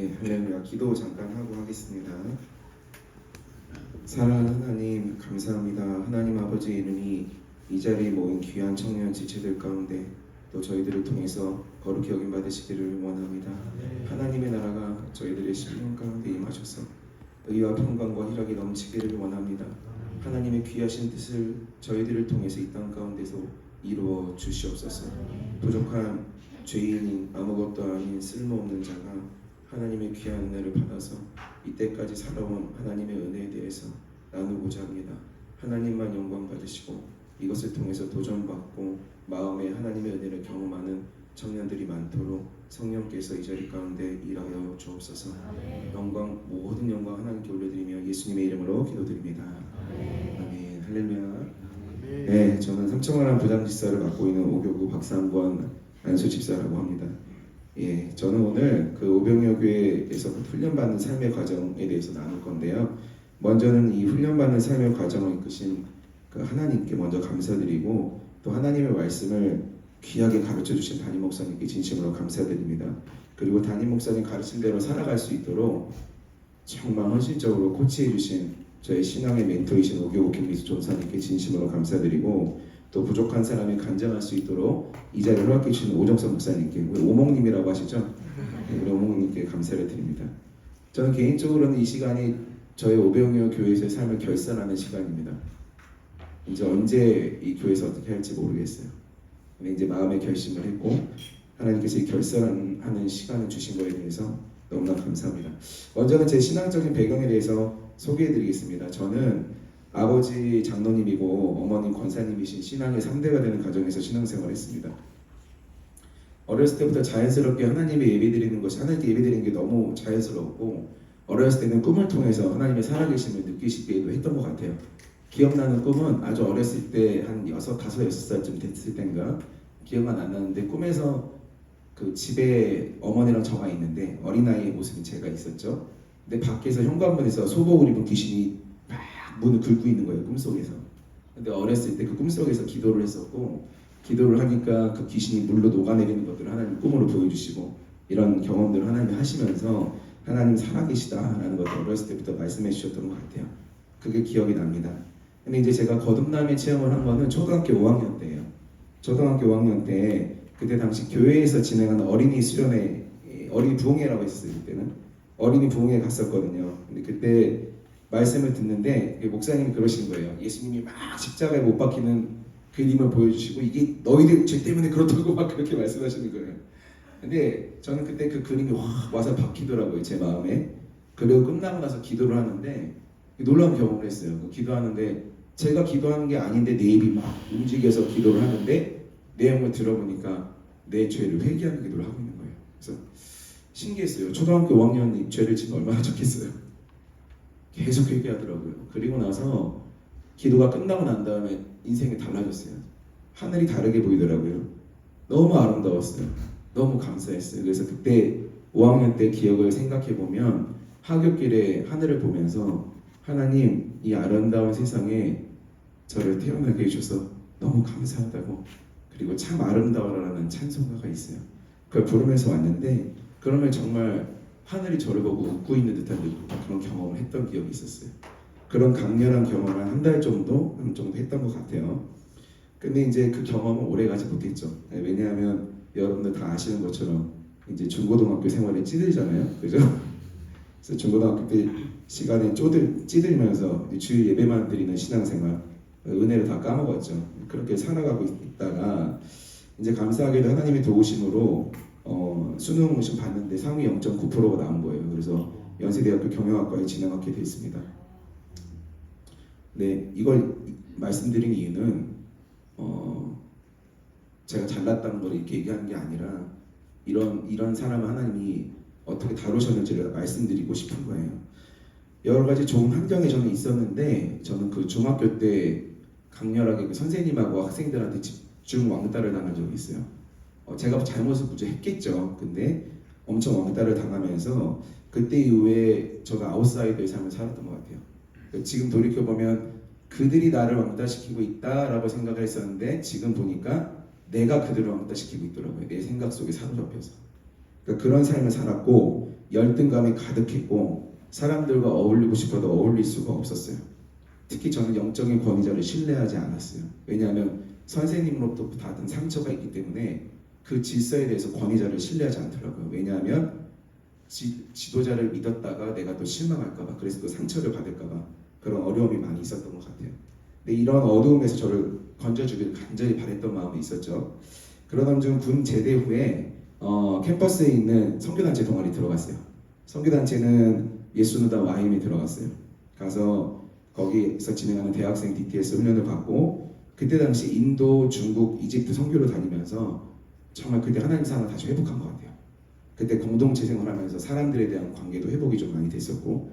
예, 할렐루야. 기도 잠깐 하고 하겠습니다. 사랑하는 하나님, 감사합니다. 하나님 아버지 이름이 이 자리에 모인 귀한 청년 지체들 가운데 또 저희들을 통해서 거룩히 여김 받으시기를 원합니다. 하나님의 나라가 저희들의 심령 가운데 임하셔서 의와 평강과 희락이 넘치기를 원합니다. 하나님의 귀하신 뜻을 저희들을 통해서 이 땅 가운데서 이루어 주시옵소서. 부족한 죄인인 아무것도 아닌 쓸모없는 자가 하나님의 귀한 은혜를 받아서 이때까지 살아온 하나님의 은혜에 대해서 나누고자 합니다. 하나님만 영광 받으시고 이것을 통해서 도전받고 마음에 하나님의 은혜를 경험하는 청년들이 많도록 성령께서 이 자리 가운데 일하여 주옵소서. 모든 영광 하나님께 올려드리며 예수님의 이름으로 기도드립니다. 아멘. 할렐루야. 네, 저는 삼청하람 부장집사를 맡고 있는 오교구 박상권 안수 집사라고 합니다. 예, 저는 오늘 그 오병여교회에서 훈련받는 삶의 과정에 대해서 나눌 건데요. 먼저는 이 훈련받는 삶의 과정을 이끄신 그 하나님께 먼저 감사드리고 또 하나님의 말씀을 귀하게 가르쳐 주신 담임 목사님께 진심으로 감사드립니다. 그리고 담임 목사님 가르친 대로 살아갈 수 있도록 정말 헌신적으로 코치해 주신 저의 신앙의 멘토이신 오교구 김미수 전사님께 진심으로 감사드리고 또 부족한 사람이 간증할 수 있도록 이 자리를 허락해 주신 오정선 목사님께, 우리 오목님이라고 하시죠? 우리 오목님께 감사를 드립니다. 저는 개인적으로는 이 시간이 저의 오병여 교회에서의 삶을 결산하는 시간입니다. 이제 언제 이 교회에서 어떻게 할지 모르겠어요. 근데 이제 마음의 결심을 했고 하나님께서 이 결산하는 시간을 주신 거에 대해서 너무나 감사합니다. 먼저는 제 신앙적인 배경에 대해서 소개해드리겠습니다. 저는 아버지 장로님이고 어머님 권사님이신 신앙의 3대가 되는 가정에서 신앙생활을 했습니다. 어렸을 때부터 자연스럽게 하나님의 예배드리는 것이 하나님께 예배드리는 게 너무 자연스럽고 어렸을 때는 꿈을 통해서 하나님의 살아계심을 느끼시기도 했던 것 같아요. 기억나는 꿈은 아주 어렸을 때 한 6, 5, 6살쯤 됐을 때인가 기억은 안 나는데 꿈에서 그 집에 어머니랑 저가 있는데 어린아이의 모습인 제가 있었죠. 근데 밖에서 현관문에서 소복을 입은 귀신이 막 문을 긁고 있는 거예요, 꿈속에서. 근데 어렸을 때 그 꿈속에서 기도를 했었고 기도를 하니까 그 귀신이 물로 녹아내리는 것들을 하나님 꿈으로 보여주시고 이런 경험들을 하나님 하시면서 하나님 살아계시다라는 것을 어렸을 때부터 말씀해 주셨던 것 같아요. 그게 기억이 납니다. 근데 이제 제가 거듭남의 체험을 한 거는 초등학교 5학년 때예요. 초등학교 5학년 때 그때 당시 교회에서 진행하는 어린이 수련회, 어린이 부흥회라고 했었어요. 그때는 어린이 부흥회 갔었거든요. 근데 그때 말씀을 듣는데 목사님이 그러신 거예요. 예수님이 막 십자가에 못 박히는 그림을 보여주시고 이게 너희들 죄 때문에 그렇다고 막 그렇게 말씀하시는 거예요. 근데 저는 그때 그 그림이 와서 박히더라고요, 제 마음에. 그리고 끝나고 나서 기도를 하는데 놀라운 경험을 했어요. 기도하는데 제가 기도하는 게 아닌데 내 입이 막 움직여서 기도를 하는데 내용을 들어보니까 내 죄를 회개하는 기도를 하고 있는 거예요. 그래서 신기했어요. 초등학교 5학년이 죄를 지금 얼마나 졌겠어요. 계속 회개하더라고요. 그리고 나서 기도가 끝나고 난 다음에 인생이 달라졌어요. 하늘이 다르게 보이더라고요. 너무 아름다웠어요. 너무 감사했어요. 그래서 그때 5학년 때 기억을 생각해보면 하굣길에 하늘을 보면서 하나님, 이 아름다운 세상에 저를 태어나게 해주셔서 너무 감사하다고, 그리고 참 아름다워라는 찬송가가 있어요. 그걸 부르면서 왔는데 그러면 정말 하늘이 저를 보고 웃고 있는 듯한 그런 경험을 했던 기억이 있었어요. 그런 강렬한 경험을 한 달 정도 했던 것 같아요. 근데 이제 그 경험은 오래가지 못했죠. 왜냐하면 여러분들 다 아시는 것처럼 이제 중고등학교 생활에 찌들잖아요, 그죠? 그래서 중고등학교 때 시간에 찌들면서 주일 예배만 드리는 신앙생활, 은혜를 다 까먹었죠. 그렇게 살아가고 있다가 이제 감사하게도 하나님의 도우심으로 수능 시험 봤는데 상위 0.9%가 나온 거예요. 그래서 연세대학교 경영학과에 진학하게 됐습니다. 네, 이걸 말씀드린 이유는 제가 잘났다는 걸 이렇게 얘기하는 게 아니라 이런 사람을 하나님이 어떻게 다루셨는지를 말씀드리고 싶은 거예요. 여러 가지 좋은 환경에 저는 있었는데 저는 그 중학교 때 강렬하게 그 선생님하고 학생들한테 집중 왕따를 당한 적이 있어요. 제가 잘못을 무지 했겠죠. 근데 엄청 왕따를 당하면서 그때 이후에 저가 아웃사이더의 삶을 살았던 것 같아요. 지금 돌이켜보면 그들이 나를 왕따시키고 있다라고 생각을 했었는데 지금 보니까 내가 그들을 왕따시키고 있더라고요. 내 생각 속에 사로잡혀서. 그러니까 그런 삶을 살았고 열등감이 가득했고 사람들과 어울리고 싶어도 어울릴 수가 없었어요. 특히 저는 영적인 권위자를 신뢰하지 않았어요. 왜냐하면 선생님으로부터 받은 상처가 있기 때문에 그 질서에 대해서 권위자를 신뢰하지 않더라고요. 왜냐하면 지도자를 믿었다가 내가 또 실망할까봐, 그래서 또 상처를 받을까봐 그런 어려움이 많이 있었던 것 같아요. 근데 이런 어두움에서 저를 건져주기를 간절히 바랬던 마음이 있었죠. 그러던 중 군 제대 후에 캠퍼스에 있는 선교단체 동아리 들어갔어요. 선교단체는 예수누다 YM에 들어갔어요. 가서 거기서 진행하는 대학생 DTS 훈련을 받고 그때 당시 인도, 중국, 이집트 선교를 다니면서 정말 그때 하나님 사랑을 다시 회복한 것 같아요. 그때 공동체 생활하면서 사람들에 대한 관계도 회복이 좀 많이 됐었고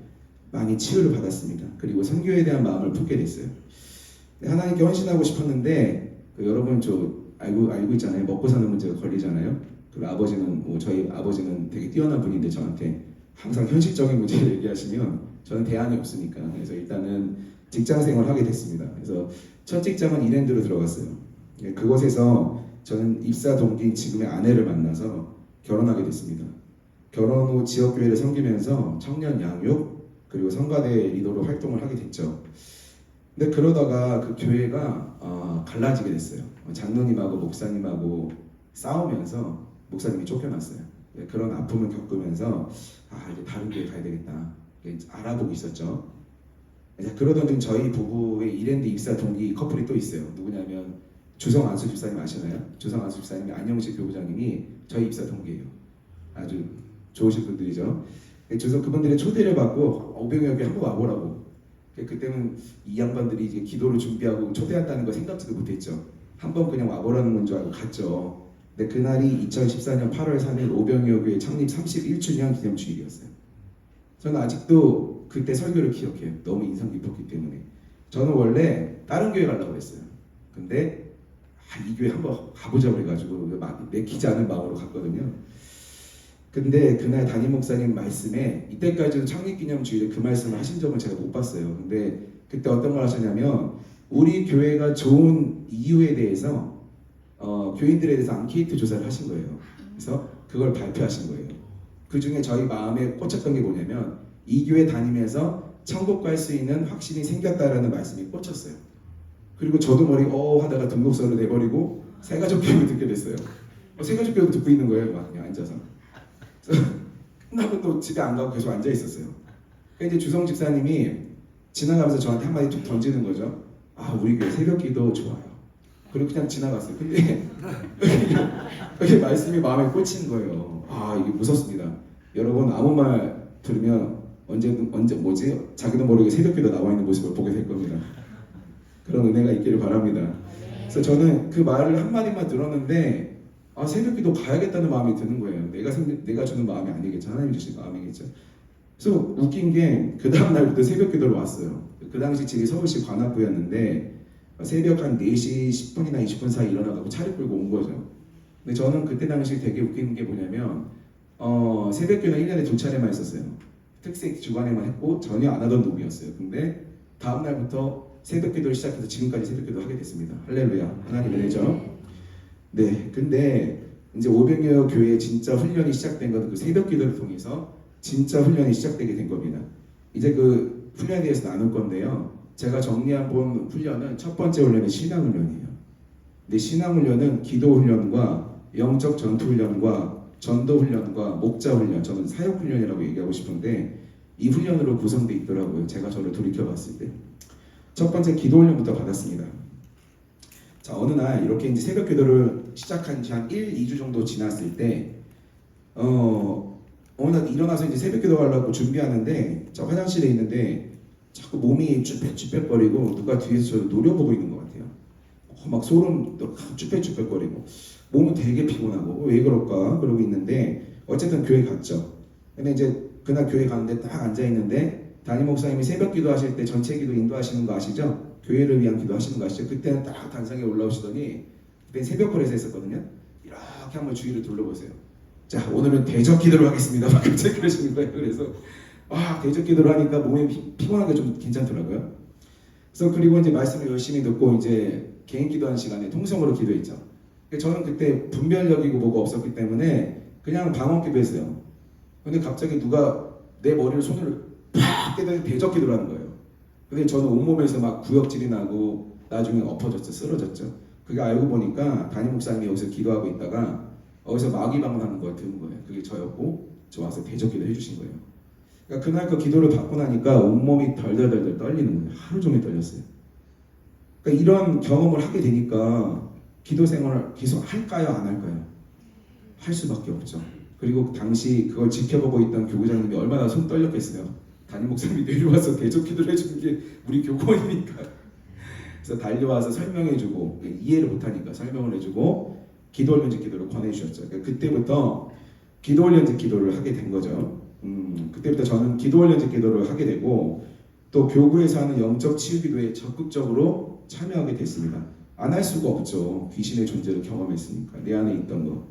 많이 치유를 받았습니다. 그리고 선교에 대한 마음을 품게 됐어요. 하나님께 헌신하고 싶었는데 여러분 저 알고 있잖아요. 먹고 사는 문제가 걸리잖아요. 그 아버지는 저희 아버지는 되게 뛰어난 분인데 저한테 항상 현실적인 문제를 얘기하시면 저는 대안이 없으니까 그래서 일단은 직장 생활을 하게 됐습니다. 그래서 첫 직장은 이랜드로 들어갔어요. 그곳에서 저는 입사 동기인 지금의 아내를 만나서 결혼하게 됐습니다. 결혼 후 지역교회를 섬기면서 청년 양육 그리고 성가대 리더로 활동을 하게 됐죠. 근데 그러다가 그 교회가 갈라지게 됐어요. 장로님하고 목사님하고 싸우면서 목사님이 쫓겨났어요. 그런 아픔을 겪으면서 이제 다른 교회 가야 되겠다 알아보고 있었죠. 그러던 중 저희 부부의 이랜드 입사 동기 커플이 또 있어요. 누구냐면 주성 안수 집사님 아시나요? 주성 안수 집사님이 안영식 교부장님이 저희 입사 동기예요. 아주 좋으신 분들이죠. 그래서 그분들의 초대를 받고 500여 개 한번 와보라고. 그때는 이 양반들이 이제 기도를 준비하고 초대한다는 거 생각지도 못했죠. 한번 그냥 와보라는 건 줄 알고 갔죠. 근데 그날이 2014년 8월 3일 오병이어 교회 창립 31주년 기념주일이었어요. 저는 아직도 그때 설교를 기억해요. 너무 인상 깊었기 때문에. 저는 원래 다른 교회 가려고 했어요. 근데 이 교회 한번 가보자 그래가지고 내키지 않은 마음으로 갔거든요. 근데 그날 담임 목사님 말씀에 이때까지도 창립기념주일에 그 말씀을 하신 적은 제가 못 봤어요. 근데 그때 어떤 걸 하셨냐면 우리 교회가 좋은 이유에 대해서 교인들에 대해서 앙케이트 조사를 하신 거예요. 그래서 그걸 발표하신 거예요. 그 중에 저희 마음에 꽂혔던 게 뭐냐면 이 교회 다니면서 천국 갈 수 있는 확신이 생겼다라는 말씀이 꽂혔어요. 그리고 저도 머리 하다가 등록서를 내버리고 새가족 교육을 듣게 됐어요. 새가족 교육 듣고 있는 거예요. 막 그냥 앉아서. 끝나고 또 집에 안 가고 계속 앉아 있었어요. 그러니까 이제 주성 집사님이 지나가면서 저한테 한마디 툭 던지는 거죠. 우리 교회 새벽기도 좋아요. 그리고 그냥 지나갔어요. 근데 그게 말씀이 마음에 꽂힌 거예요. 이게 무섭습니다. 여러분 아무 말 들으면 언제 자기도 모르게 새벽기도 나와 있는 모습을 보게 될 겁니다. 그런 은혜가 있기를 바랍니다. 그래서 저는 그 말을 한마디만 들었는데 새벽기도 가야겠다는 마음이 드는 거예요. 내가 주는 마음이 아니겠죠. 하나님 주신 마음이겠죠. 그래서 웃긴 게 그 다음 날부터 새벽기도를 왔어요. 그 당시 집이 서울시 관악구였는데 새벽 한 4시 10분이나 20분 사이 일어나가고 차를 끌고 온 거죠. 근데 저는 그때 당시 되게 웃기는 게 뭐냐면 새벽기도는 1년에 2차례만 했었어요. 특색 주간에만 했고 전혀 안 하던 놈이었어요. 근데 다음 날부터 새벽기도를 시작해서 지금까지 새벽기도 하게 됐습니다. 할렐루야. 하나님 은혜죠. 네, 근데 이제 오병이어 교회의 진짜 훈련이 시작된 것은 그 새벽기도를 통해서 진짜 훈련이 시작되게 된 겁니다. 이제 그 훈련에 대해서 나눌 건데요. 제가 정리한 본 훈련은 첫 번째 훈련은 신앙훈련이에요. 근데 신앙훈련은 기도훈련과 영적 전투훈련과 전도훈련과 목자훈련, 저는 사역훈련이라고 얘기하고 싶은데 이 훈련으로 구성되어 있더라고요. 제가 저를 돌이켜봤을 때. 첫 번째 기도훈련부터 받았습니다. 자, 어느 날 이렇게 이제 새벽 기도를 시작한 지 한 1, 2주 정도 지났을 때 어느 날 일어나서 이제 새벽 기도 하려고 준비하는데 저 화장실에 있는데 자꾸 몸이 쭈뼛쭈뼛거리고 누가 뒤에서 저를 노려보고 있는 것 같아요. 막 소름 쭈뼛쭈뼛거리고 몸은 되게 피곤하고 왜 그럴까 그러고 있는데 어쨌든 교회 갔죠. 근데 이제 그날 교회 갔는데 딱 앉아있는데 담임 목사님이 새벽 기도 하실 때 전체 기도 인도하시는 거 아시죠? 교회를 위한 기도 하시는 거 아시죠? 그때는 딱 단상에 올라오시더니 그때 새벽콜에서 했었거든요. 이렇게 한번 주위를 둘러보세요. 자, 오늘은 대적 기도를 하겠습니다. 막 갑자기 그러시는 거예요. 그래서 대적 기도를 하니까 몸이 피곤한 게 좀 괜찮더라고요. 그래서 그리고 이제 말씀을 열심히 듣고 이제 개인 기도하는 시간에 통성으로 기도했죠. 저는 그때 분별력이고 뭐가 없었기 때문에 그냥 방언 기도했어요. 근데 갑자기 누가 내 머리를 손으로 팍 때더니 대적기도를 하는 거예요. 근데 저는 온몸에서 막 구역질이 나고 나중에 엎어졌죠. 쓰러졌죠. 그게 알고 보니까 담임 목사님이 여기서 기도하고 있다가 어디서 마귀 방문하는 걸 들은 거예요. 그게 저였고 저 와서 대적기도 해주신 거예요. 그러니까 그날 그 기도를 받고 나니까 온몸이 덜덜덜 떨리는 거예요. 하루 종일 떨렸어요. 그러니까 이런 경험을 하게 되니까 기도 생활을 계속 할까요? 안 할까요? 할 수밖에 없죠. 그리고 당시 그걸 지켜보고 있던 교구장님이 얼마나 손 떨렸겠어요. 담임 목사님이 내려와서 대적 기도를 해주는 게 우리 교구원이니까. 그래서 달려와서 설명해주고 이해를 못하니까 설명을 해주고 기도 훈련제 기도를 권해주셨죠. 그러니까 그때부터 기도 훈련제 기도를 하게 된 거죠. 그때부터 저는 기도 훈련제 기도를 하게 되고 또 교구에서 하는 영적 치유 기도에 적극적으로 참여하게 됐습니다. 안 할 수가 없죠. 귀신의 존재를 경험했으니까 내 안에 있던 거.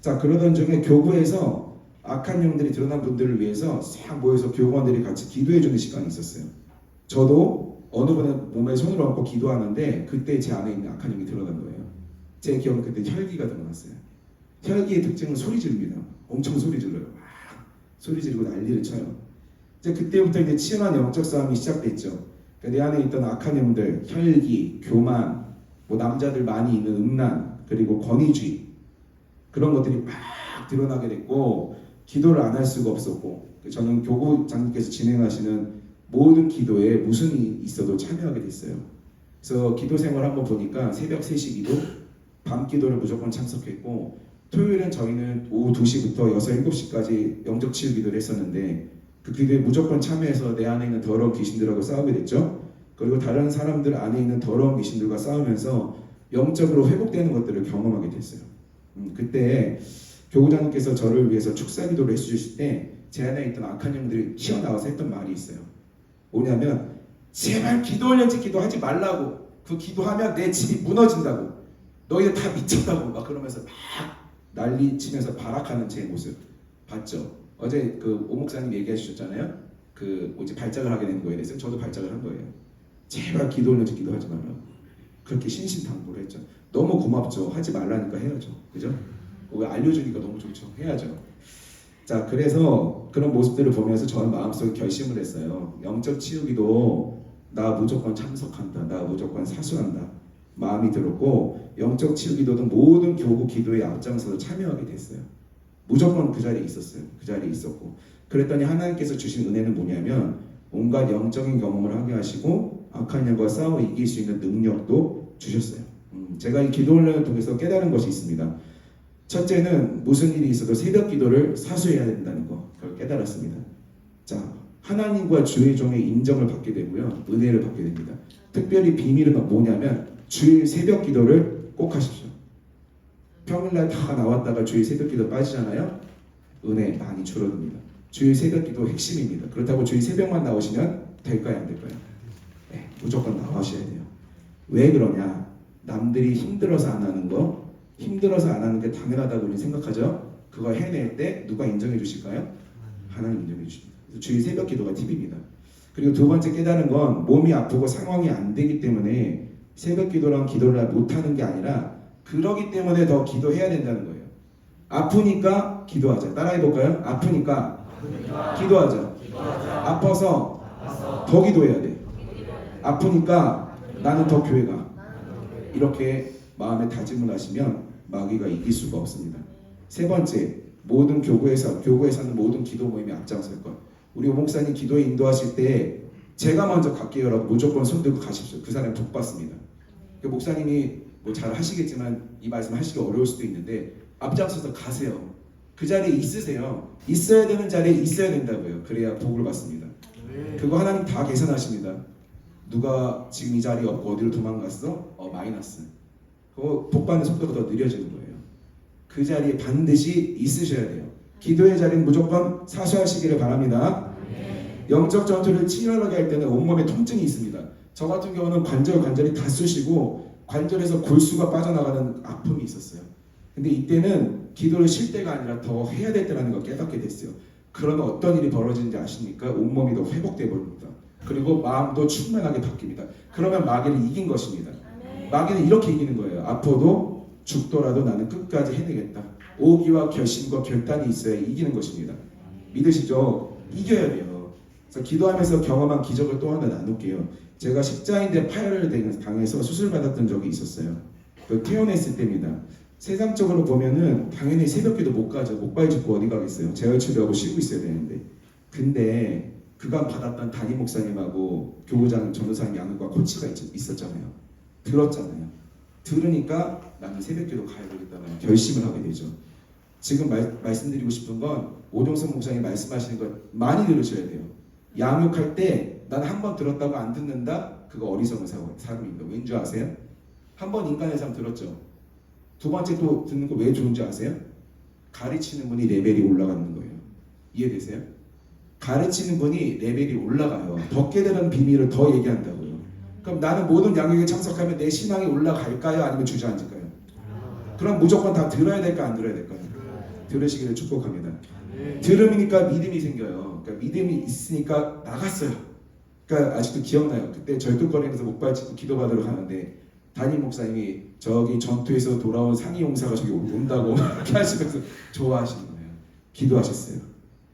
자, 그러던 중에 교구에서 악한 영들이 드러난 분들을 위해서 싹 모여서 교구원들이 같이 기도해주는 시간이 있었어요. 저도 어느 분의 몸에 손을 얹고 기도하는데 그때 제 안에 있는 악한 영이 드러난 거예요. 제 기억은 그때 혈기가 드러났어요. 혈기의 특징은 소리 지릅니다. 엄청 소리 질러요. 막 소리 지르고 난리를 쳐요. 이제 그때부터 이제 치열한 영적 싸움이 시작됐죠. 그러니까 내 안에 있던 악한 영들, 혈기, 교만, 뭐 남자들 많이 있는 음란, 그리고 권위주의 그런 것들이 막 드러나게 됐고 기도를 안 할 수가 없었고 저는 교구장님께서 진행하시는 모든 기도에 무슨 일이 있어도 참여하게 됐어요. 그래서 기도 생활 한번 보니까 새벽 3시 기도, 밤 기도를 무조건 참석했고 토요일은 저희는 오후 2시부터 6, 7시까지 영적 치유 기도를 했었는데 그 기도에 무조건 참여해서 내 안에 있는 더러운 귀신들하고 싸우게 됐죠. 그리고 다른 사람들 안에 있는 더러운 귀신들과 싸우면서 영적으로 회복되는 것들을 경험하게 됐어요. 그때 교구장님께서 저를 위해서 축사 기도를 해주실 때 제 안에 있던 악한 영들이 튀어나와서 했던 말이 있어요. 뭐냐면 제발 기도 훈련제 기도하지 말라고. 그 기도하면 내 집이 무너진다고. 너희들 다 미쳤다고. 막 그러면서 막 난리치면서 발악하는 제 모습 봤죠. 어제 그 오 목사님 얘기하셨잖아요. 그 이제 발작을 하게 되는 거에 대해서 저도 발작을 한 거예요. 제발 기도 훈련제 기도하지 말라고. 그렇게 신신당부를 했죠. 너무 고맙죠. 하지 말라니까 해야죠. 그죠? 알려주니까 너무 좋죠. 해야죠. 자, 그래서 그런 모습들을 보면서 저는 마음속에 결심을 했어요. 영적 치유기도 나 무조건 참석한다. 나 무조건 사수한다. 마음이 들었고 영적 치유기도도 모든 교구 기도에 앞장서서 참여하게 됐어요. 무조건 그 자리에 있었어요. 그 자리에 있었고 그랬더니 하나님께서 주신 은혜는 뭐냐면 온갖 영적인 경험을 하게 하시고 악한 영과 싸워 이길 수 있는 능력도 주셨어요. 제가 이 기도 훈련을 통해서 깨달은 것이 있습니다. 첫째는 무슨 일이 있어도 새벽 기도를 사수해야 된다는 거, 그걸 깨달았습니다. 자, 하나님과 주의 종의 인정을 받게 되고요, 은혜를 받게 됩니다. 특별히 비밀은 뭐냐면 주일 새벽 기도를 꼭 하십시오. 평일날 다 나왔다가 주일 새벽 기도 빠지잖아요. 은혜 많이 줄어듭니다. 주일 새벽 기도 핵심입니다. 그렇다고 주일 새벽만 나오시면 될까요, 안 될까요? 네, 무조건 나와셔야 돼요. 왜 그러냐? 남들이 힘들어서 안 하는 거, 힘들어서 안 하는 게 당연하다고 우리는 생각하죠. 그거 해낼 때 누가 인정해 주실까요? 하나님 인정해 주십니다. 주일 새벽 기도가 팁입니다. 그리고 두 번째 깨달은 건 몸이 아프고 상황이 안 되기 때문에 새벽 기도랑 기도를 못하는 게 아니라 그러기 때문에 더 기도해야 된다는 거예요. 아프니까 기도하자. 따라해 볼까요? 아프니까 기도하자. 아파서 더 기도해야 돼. 아프니까 나는 더 교회 가. 이렇게 마음에 다짐을 하시면 마귀가 이길 수가 없습니다. 세 번째, 모든 교구에서는 모든 기도 모임에 앞장설 것. 우리 오 목사님 기도에 인도하실 때 제가 먼저 갈게요라고 무조건 손들고 가십시오. 그 사람 복 받습니다. 그 목사님이 뭐 잘 하시겠지만 이 말씀 하시기 어려울 수도 있는데 앞장서서 가세요. 그 자리에 있으세요. 있어야 되는 자리에 있어야 된다고요. 그래야 복을 받습니다. 그거 하나님 다 계산하십니다. 누가 지금 이 자리에 없고 어디로 도망갔어? 마이너스. 그거 복 받는 속도가 더 느려지는 거예요. 그 자리에 반드시 있으셔야 돼요. 기도의 자리는 무조건 사수하시기를 바랍니다. 영적 전투를 치열하게 할 때는 온몸에 통증이 있습니다. 저 같은 경우는 관절이 다 쑤시고 관절에서 골수가 빠져나가는 아픔이 있었어요. 근데 이때는 기도를 쉴 때가 아니라 더 해야 될 때라는 걸 깨닫게 됐어요. 그러면 어떤 일이 벌어지는지 아십니까? 온몸이 더 회복돼 버립니다. 그리고 마음도 충만하게 바뀝니다. 그러면 마귀를 이긴 것입니다. 마귀는 이렇게 이기는 거예요. 아파도 죽더라도 나는 끝까지 해내겠다. 오기와 결심과 결단이 있어야 이기는 것입니다. 믿으시죠? 이겨야 돼요. 그래서 기도하면서 경험한 기적을 또 하나 나눌게요. 제가 십자인대 파열을 당해서 수술받았던 적이 있었어요. 그 퇴원했을 때입니다. 세상적으로 보면은 당연히 새벽기도 못 가죠. 목발 짚고 어디 가겠어요. 재활치료하고 쉬고 있어야 되는데. 근데 그간 받았던 담임 목사님하고 교구장 전도사님 양육과 코치가 있었잖아요. 들었잖아요. 들으니까 나는 새벽기도 가야 되겠다는 결심을 하게 되죠. 지금 말씀드리고 싶은 건 오종석 목사님 말씀하시는 걸 많이 들으셔야 돼요. 양육할 때 난 한 번 들었다고 안 듣는다? 그거 어리석은 사람입니다. 왠지 아세요? 한 번 인간의 삶 들었죠. 두 번째 또 듣는 거 왜 좋은지 아세요? 가르치는 분이 레벨이 올라가는 거예요. 이해되세요? 가르치는 분이 레벨이 올라가요. 더 깨달은 비밀을 더 얘기한다고요. 그럼 나는 모든 양육에 참석하면 내 신앙이 올라갈까요? 아니면 주저앉을까요? 그럼 무조건 다 들어야 될까 안 들어야 될까요? 들으시기를 축복합니다. 들으니까 믿음이 생겨요. 그러니까 믿음이 있으니까 나갔어요. 그러니까 아직도 기억나요. 그때 절뚝거리면서 목발 짚고 기도받으러 가는데 담임 목사님이 저기 전투에서 돌아온 상위 용사가 저기 온다고 이렇게 하시면서 좋아하시는 거예요. 기도하셨어요.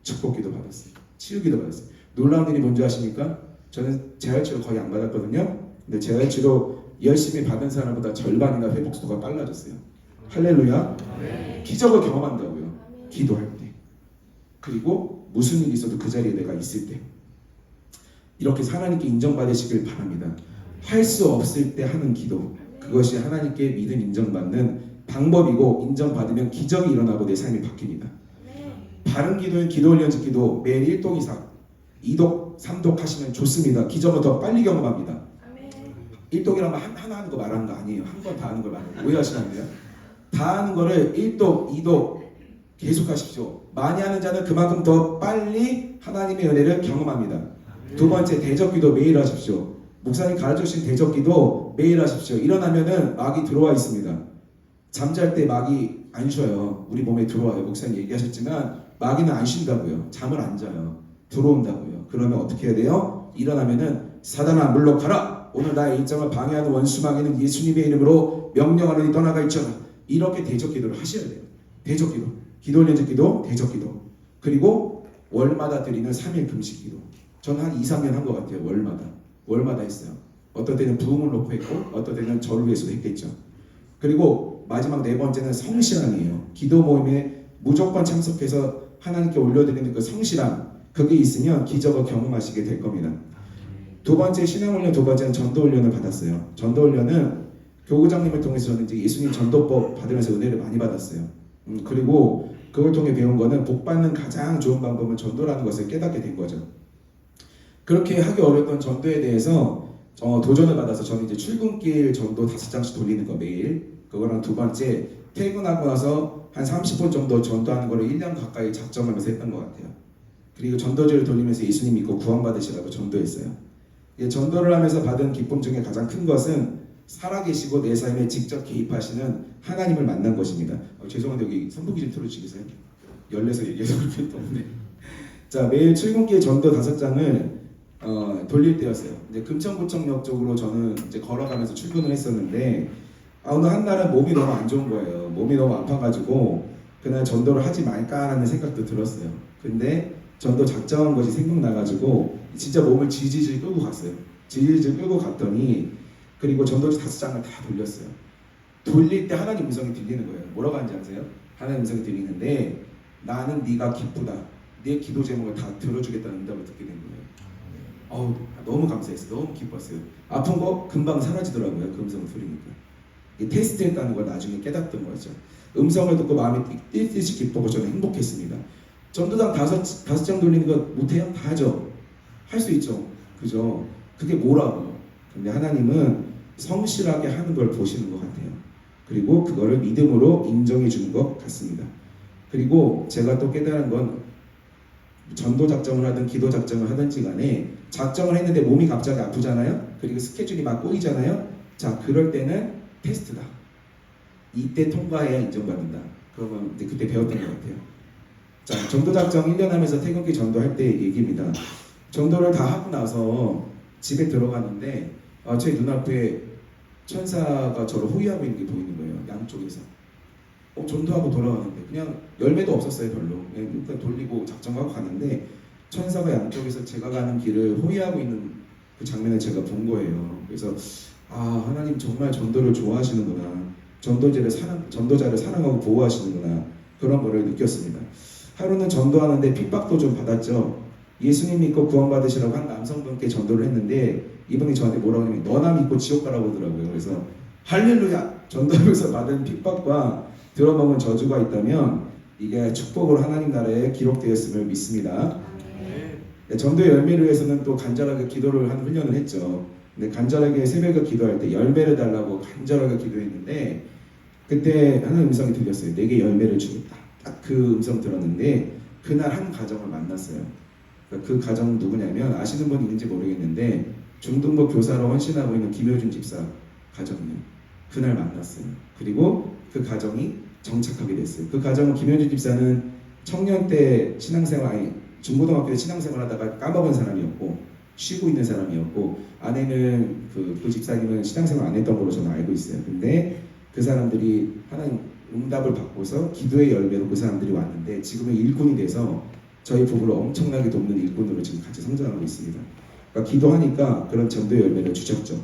축복기도 받았어요. 치유기도 받았어요. 놀라운 일이 뭔지 아십니까? 저는 재활치료 거의 안 받았거든요. 근데 재활치료 열심히 받은 사람보다 절반이나 회복수가 빨라졌어요. 할렐루야. 기적을 경험한다고요. 기도할 때. 그리고 무슨 일이 있어도 그 자리에 내가 있을 때. 이렇게 하나님께 인정받으시길 바랍니다. 할 수 없을 때 하는 기도, 그것이 하나님께 믿음 인정받는 방법이고, 인정받으면 기적이 일어나고 내 삶이 바뀝니다. 바른 기도는 기도 훈련직 기도 매일 1독 이상 2독 3독 하시면 좋습니다. 기적은 더 빨리 경험합니다. 1독이라면 하나 하는 거 말하는 거 아니에요. 한 번 다 하는 걸 말하는 거예요. 오해하시면 안 돼요. 다 하는 거를 1독 2독 계속 하십시오. 많이 하는 자는 그만큼 더 빨리 하나님의 은혜를 경험합니다. 두 번째, 대적기도 매일 하십시오. 목사님 가르쳐주신 대적기도 매일 하십시오. 일어나면은 마귀 들어와 있습니다. 잠잘 때 마귀 안 쉬어요. 우리 몸에 들어와요. 목사님 얘기하셨지만 마귀는 안 쉰다고요. 잠을 안 자요. 들어온다고요. 그러면 어떻게 해야 돼요? 일어나면은 사단아 물러가라. 오늘 나의 일정을 방해하는 원수 마귀는 예수님의 이름으로 명령하노니 떠나가 있잖아. 이렇게 대적기도를 하셔야 돼요. 대적기도, 기도 훈련적 기도, 대적기도. 그리고 월마다 드리는 3일 금식기도. 전 한 2, 3년 한 것 같아요. 월마다 했어요. 어떤 때는 부흥을 놓고 했고, 어떤 때는 저를 위해서도 했겠죠. 그리고 마지막 네 번째는 성실함이에요. 기도 모임에 무조건 참석해서 하나님께 올려드리는 그 성실함, 그게 있으면 기적을 경험하시게 될 겁니다. 두 번째 신앙훈련, 두 번째는 전도훈련을 받았어요. 전도훈련은 교구장님을 통해서 저는 이제 예수님 전도법 받으면서 은혜를 많이 받았어요. 그리고 그걸 통해 배운 거는 복 받는 가장 좋은 방법은 전도라는 것을 깨닫게 된 거죠. 그렇게 하기 어려웠던 전도에 대해서 도전을 받아서 저는 이제 출근길 전도 5장씩 돌리는 거 매일, 그거랑 두 번째 퇴근하고 나서 한 30분 정도 전도하는 거를 1년 가까이 작정하면서 했던 것 같아요. 그리고 전도지를 돌리면서 예수님 믿고 구원받으시라고 전도했어요. 전도를 하면서 받은 기쁨 중에 가장 큰 것은 살아계시고 내 삶에 직접 개입하시는 하나님을 만난 것입니다. 죄송한데 여기 선풍기 좀 틀어주시겠어요? 열내서 얘기해서 그렇게 없네. 자, 매일 출근길 전도 5장을 돌릴 때였어요. 이제 금천구청역 쪽으로 저는 이제 걸어가면서 출근을 했었는데, 어느 한 날은 몸이 너무 안 좋은 거예요. 몸이 너무 아파가지고 그날 전도를 하지 말까라는 생각도 들었어요. 근데 전도 작정한 것이 생각나가지고 진짜 몸을 질질 끌고 갔어요. 질질 끌고 갔더니, 그리고 전도지 5장을 다 돌렸어요. 돌릴 때 하나님 음성이 들리는 거예요. 뭐라고 하는지 아세요? 하나님 음성이 들리는데, 나는 네가 기쁘다. 내 기도 제목을 다 들어주겠다는 응답을 듣게 된 거예요. 너무 감사했어요. 너무 기뻤어요. 아픈 거 금방 사라지더라고요. 그 음성을 들으니까. 테스트했다는 걸 나중에 깨닫던 거죠. 음성을 듣고 마음이 뛸 듯이 기쁘고 저는 행복했습니다. 전도당 5장 돌리는 거 못해요? 다 하죠. 할 수 있죠. 그죠? 그게 뭐라고? 근데 하나님은 성실하게 하는 걸 보시는 것 같아요. 그리고 그거를 믿음으로 인정해 주는 것 같습니다. 그리고 제가 또 깨달은 건, 전도 작정을 하든 기도 작정을 하든지 간에 작정을 했는데 몸이 갑자기 아프잖아요. 그리고 스케줄이 막 꼬이잖아요. 자, 그럴 때는 테스트다. 이때 통과해야 인정받는다. 그러면 그때 배웠던 것 같아요. 자, 전도 작정 1년 하면서 태극기 전도할 때 얘기입니다. 전도를 다 하고 나서 집에 들어갔는데 제 눈앞에 천사가 저를 호위하고 있는 게 보이는 거예요. 양쪽에서. 전도하고 돌아가는데 그냥 열매도 없었어요 별로. 그냥 일단 돌리고 작정하고 가는데 천사가 양쪽에서 제가 가는 길을 호위하고 있는 그 장면을 제가 본 거예요. 그래서 하나님 정말 전도를 좋아하시는구나. 전도자를 사랑하고 보호하시는구나. 그런 거를 느꼈습니다. 하루는 전도하는데 핍박도 좀 받았죠. 예수님 믿고 구원받으시라고 한 남성분께 전도를 했는데 이분이 저한테 뭐라고 하냐면 너나 믿고 지옥 가라고 하더라고요. 그래서 할렐루야! 전도하면서 받은 핍박과 들어먹은 저주가 있다면 이게 축복으로 하나님 나라에 기록되었음을 믿습니다. 전도의 열매를 위해서는 또 간절하게 기도를 하는 훈련을 했죠. 근데 간절하게 새벽에 기도할 때 열매를 달라고 간절하게 기도했는데 그때 하나님 음성이 들렸어요. 내게 열매를 주겠다. 딱 그 음성 들었는데 그날 한 가정을 만났어요. 그 가정 누구냐면 아시는 분 있는지 모르겠는데 중등부 교사로 헌신하고 있는 김효준 집사 가정이에요. 그날 만났어요. 그리고 그 가정이 정착하게 됐어요. 그 가정은 김효준 집사는 청년 때 신앙생활, 중고등학교 때 신앙생활 하다가 까먹은 사람이었고 쉬고 있는 사람이었고 아내는 그 집사님은 신앙생활 안 했던 걸로 저는 알고 있어요. 근데 그 사람들이 하나님 응답을 받고서 기도의 열매로 그 사람들이 왔는데 지금은 일꾼이 돼서 저희 부부를 엄청나게 돕는 일꾼으로 지금 같이 성장하고 있습니다. 그러니까 기도하니까 그런 전도의 열매를 주셨죠.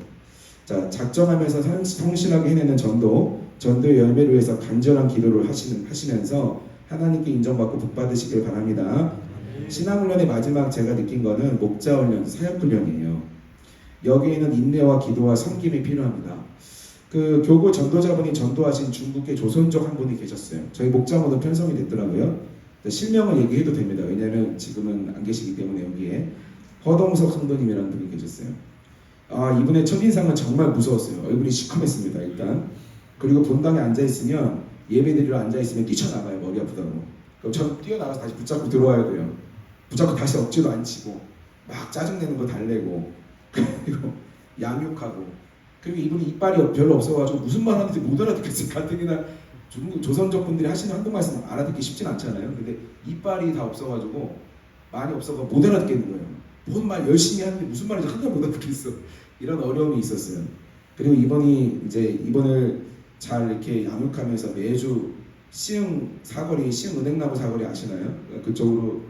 자, 작정하면서 성실하게 해내는 전도의 열매를 위해서 간절한 기도를 하시면서 하나님께 인정받고 복받으시길 바랍니다. 신앙훈련의 마지막 제가 느낀 거는 목자훈련, 사역훈련이에요. 여기에는 인내와 기도와 섬김이 필요합니다. 그 교구 전도자분이 전도하신 중국의 조선족 한 분이 계셨어요. 저희 목자모도 편성이 됐더라고요. 실명을 얘기해도 됩니다. 왜냐하면 지금은 안 계시기 때문에 여기에 허동석 성도님이라는 분이 계셨어요. 이분의 첫인상은 정말 무서웠어요. 얼굴이 시커맸습니다. 일단 그리고 본당에 앉아있으면 예배드리러 앉아있으면 뛰쳐나가요. 머리 아프다고. 그럼 전 뛰어나가서 다시 붙잡고 들어와야 돼요. 붙잡고 다시 억지로 앉히고 막 짜증내는 거 달래고 그리고 양육하고 그리고 이분이 이빨이 별로 없어가지고 무슨 말 하는지 못 알아듣겠어요. 가뜩이나 조선족 분들이 하시는 한국 말씀 알아듣기 쉽진 않잖아요. 근데 이빨이 다 없어가지고 많이 없어서 못 알아듣겠는 거예요. 뭔 말 열심히 하는데 무슨 말인지 하나도 못 알아듣겠어. 이런 어려움이 있었어요. 그리고 이번을 잘 이렇게 양육하면서 매주 시흥은행나무 사거리 아시나요? 그쪽으로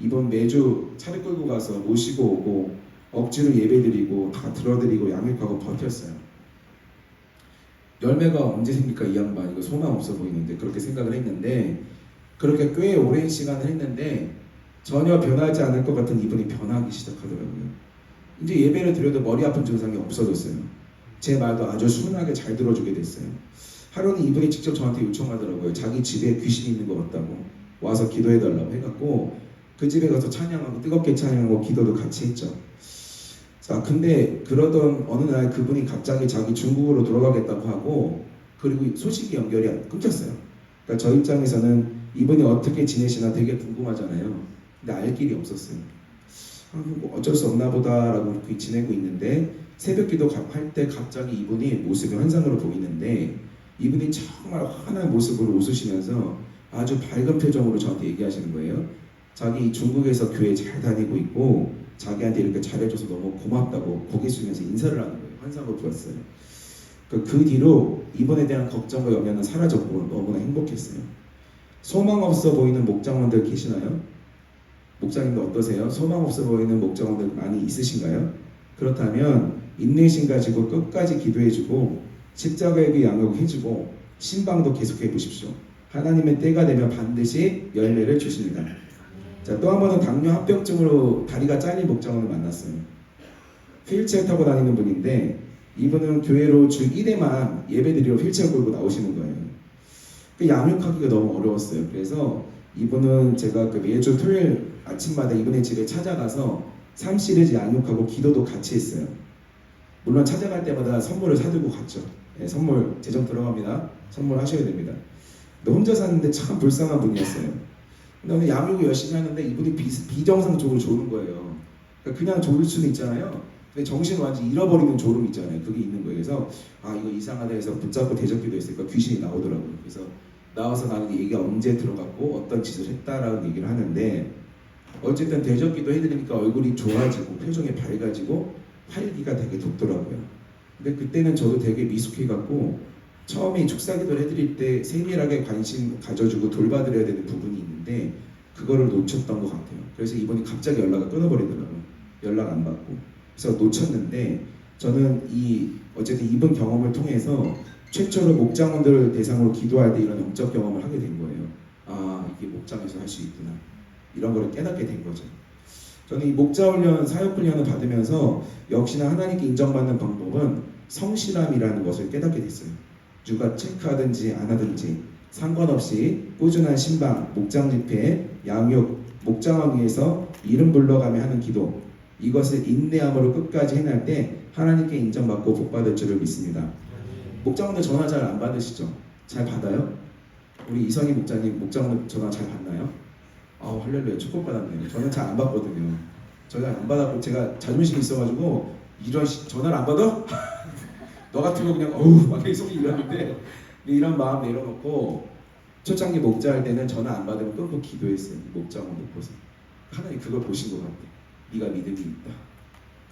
이번 매주 차를 끌고 가서 모시고 오고 억지로 예배드리고 다 들어드리고 양육하고 버텼어요. 열매가 언제 생길까 이 양반 이거 소망 없어 보이는데 그렇게 생각을 했는데 그렇게 꽤 오랜 시간을 했는데 전혀 변하지 않을 것 같은 이분이 변하기 시작하더라고요. 이제 예배를 드려도 머리 아픈 증상이 없어졌어요. 제 말도 아주 순하게 잘 들어주게 됐어요. 하루는 이분이 직접 저한테 요청하더라고요. 자기 집에 귀신이 있는 것 같다고 와서 기도해달라고 해갖고 그 집에 가서 찬양하고 뜨겁게 찬양하고 기도도 같이 했죠. 자, 근데 그러던 어느 날 그분이 갑자기 자기 중국으로 돌아가겠다고 하고 그리고 소식이 연결이 끊겼어요. 그러니까 저 입장에서는 이분이 어떻게 지내시나 되게 궁금하잖아요. 근데 알 길이 없었어요. 뭐 어쩔 수 없나 보다라고 이렇게 지내고 있는데 새벽 기도 할 때 갑자기 이분이 모습이 환상으로 보이는데 이분이 정말 환한 모습으로 웃으시면서 아주 밝은 표정으로 저한테 얘기하시는 거예요. 자기 중국에서 교회 잘 다니고 있고 자기한테 이렇게 잘해줘서 너무 고맙다고 고개 숙이면서 인사를 하는 거예요. 환상으로 보였어요. 그 뒤로 이분에 대한 걱정과 염려는 사라졌고 너무나 행복했어요. 소망 없어 보이는 목장원들 계시나요? 목장님들 어떠세요? 소망 없어 보이는 목장원들 많이 있으신가요? 그렇다면 인내심 가지고 끝까지 기도해주고 십자가에게 양육해주고 신방도 계속해 보십시오. 하나님의 때가 되면 반드시 열매를 주십니다. 자, 또 한 번은 당뇨 합병증으로 다리가 잘린 목장원을 만났어요. 휠체어 타고 다니는 분인데 이분은 교회로 주 1회만 예배드리러 휠체어 끌고 나오시는 거예요. 그 양육하기가 너무 어려웠어요. 그래서 이분은 제가 그 매주 토요일 아침마다 이분의 집에 찾아가서 3시리즈 양육하고 기도도 같이 했어요. 물론 찾아갈 때마다 선물을 사들고 갔죠. 네, 선물 재정 들어갑니다. 선물 하셔야 됩니다. 근데 혼자 사는데 참 불쌍한 분이었어요. 근데 양육을 열심히 하는데 이분이 비정상적으로 조는 거예요. 그러니까 그냥 졸을 수는 있잖아요. 근데 정신을 완전히 잃어버리는 졸음 있잖아요. 그게 있는 거예요. 그래서 이거 이상하다 해서 붙잡고 대적기도 했으니까 귀신이 나오더라고요. 그래서 나와서 나는 얘기가 언제 들어갔고 어떤 짓을 했다라는 얘기를 하는데 어쨌든 대적기도 해드리니까 얼굴이 좋아지고 표정이 밝아지고 활기가 되게 돋더라고요. 근데 그때는 저도 되게 미숙해갖고 처음에 축사기도를 해드릴 때 세밀하게 관심 가져주고 돌봐드려야 되는 부분이 있는데 그거를 놓쳤던 것 같아요. 그래서 이번에 갑자기 연락을 끊어버리더라고요. 연락 안 받고. 그래서 놓쳤는데 저는 어쨌든 이번 경험을 통해서 최초로 목장원들 대상으로 기도할 때 이런 영적 경험을 하게 된 거예요. 아, 이게 목장에서 할 수 있구나. 이런 거를 깨닫게 된 거죠. 저는 이 목자훈련, 사역훈련을 받으면서 역시나 하나님께 인정받는 방법은 성실함이라는 것을 깨닫게 됐어요. 누가 체크하든지 안 하든지 상관없이 꾸준한 신방, 목장 집회, 양육, 목장을 위해서 이름 불러가며 하는 기도, 이것을 인내함으로 끝까지 해낼 때 하나님께 인정받고 복받을 줄을 믿습니다. 목장원들 전화 잘 안 받으시죠? 잘 받아요? 우리 이성희 목자님 목장원들 전화 잘 받나요? 아우, 할렐루야, 축복받았네요. 저는 잘 안 받거든요. 전화 안 받았고 제가 자존심이 있어가지고 전화를 안 받아? 너 같은 거 그냥 어우 막 계속 이러는데 이런 마음 내려놓고 초창기 목자할 때는 전화 안 받으면 끊고 기도했어요. 목장원 놓고서 하나님 그걸 보신 것 같아. 네가 믿음이 있다.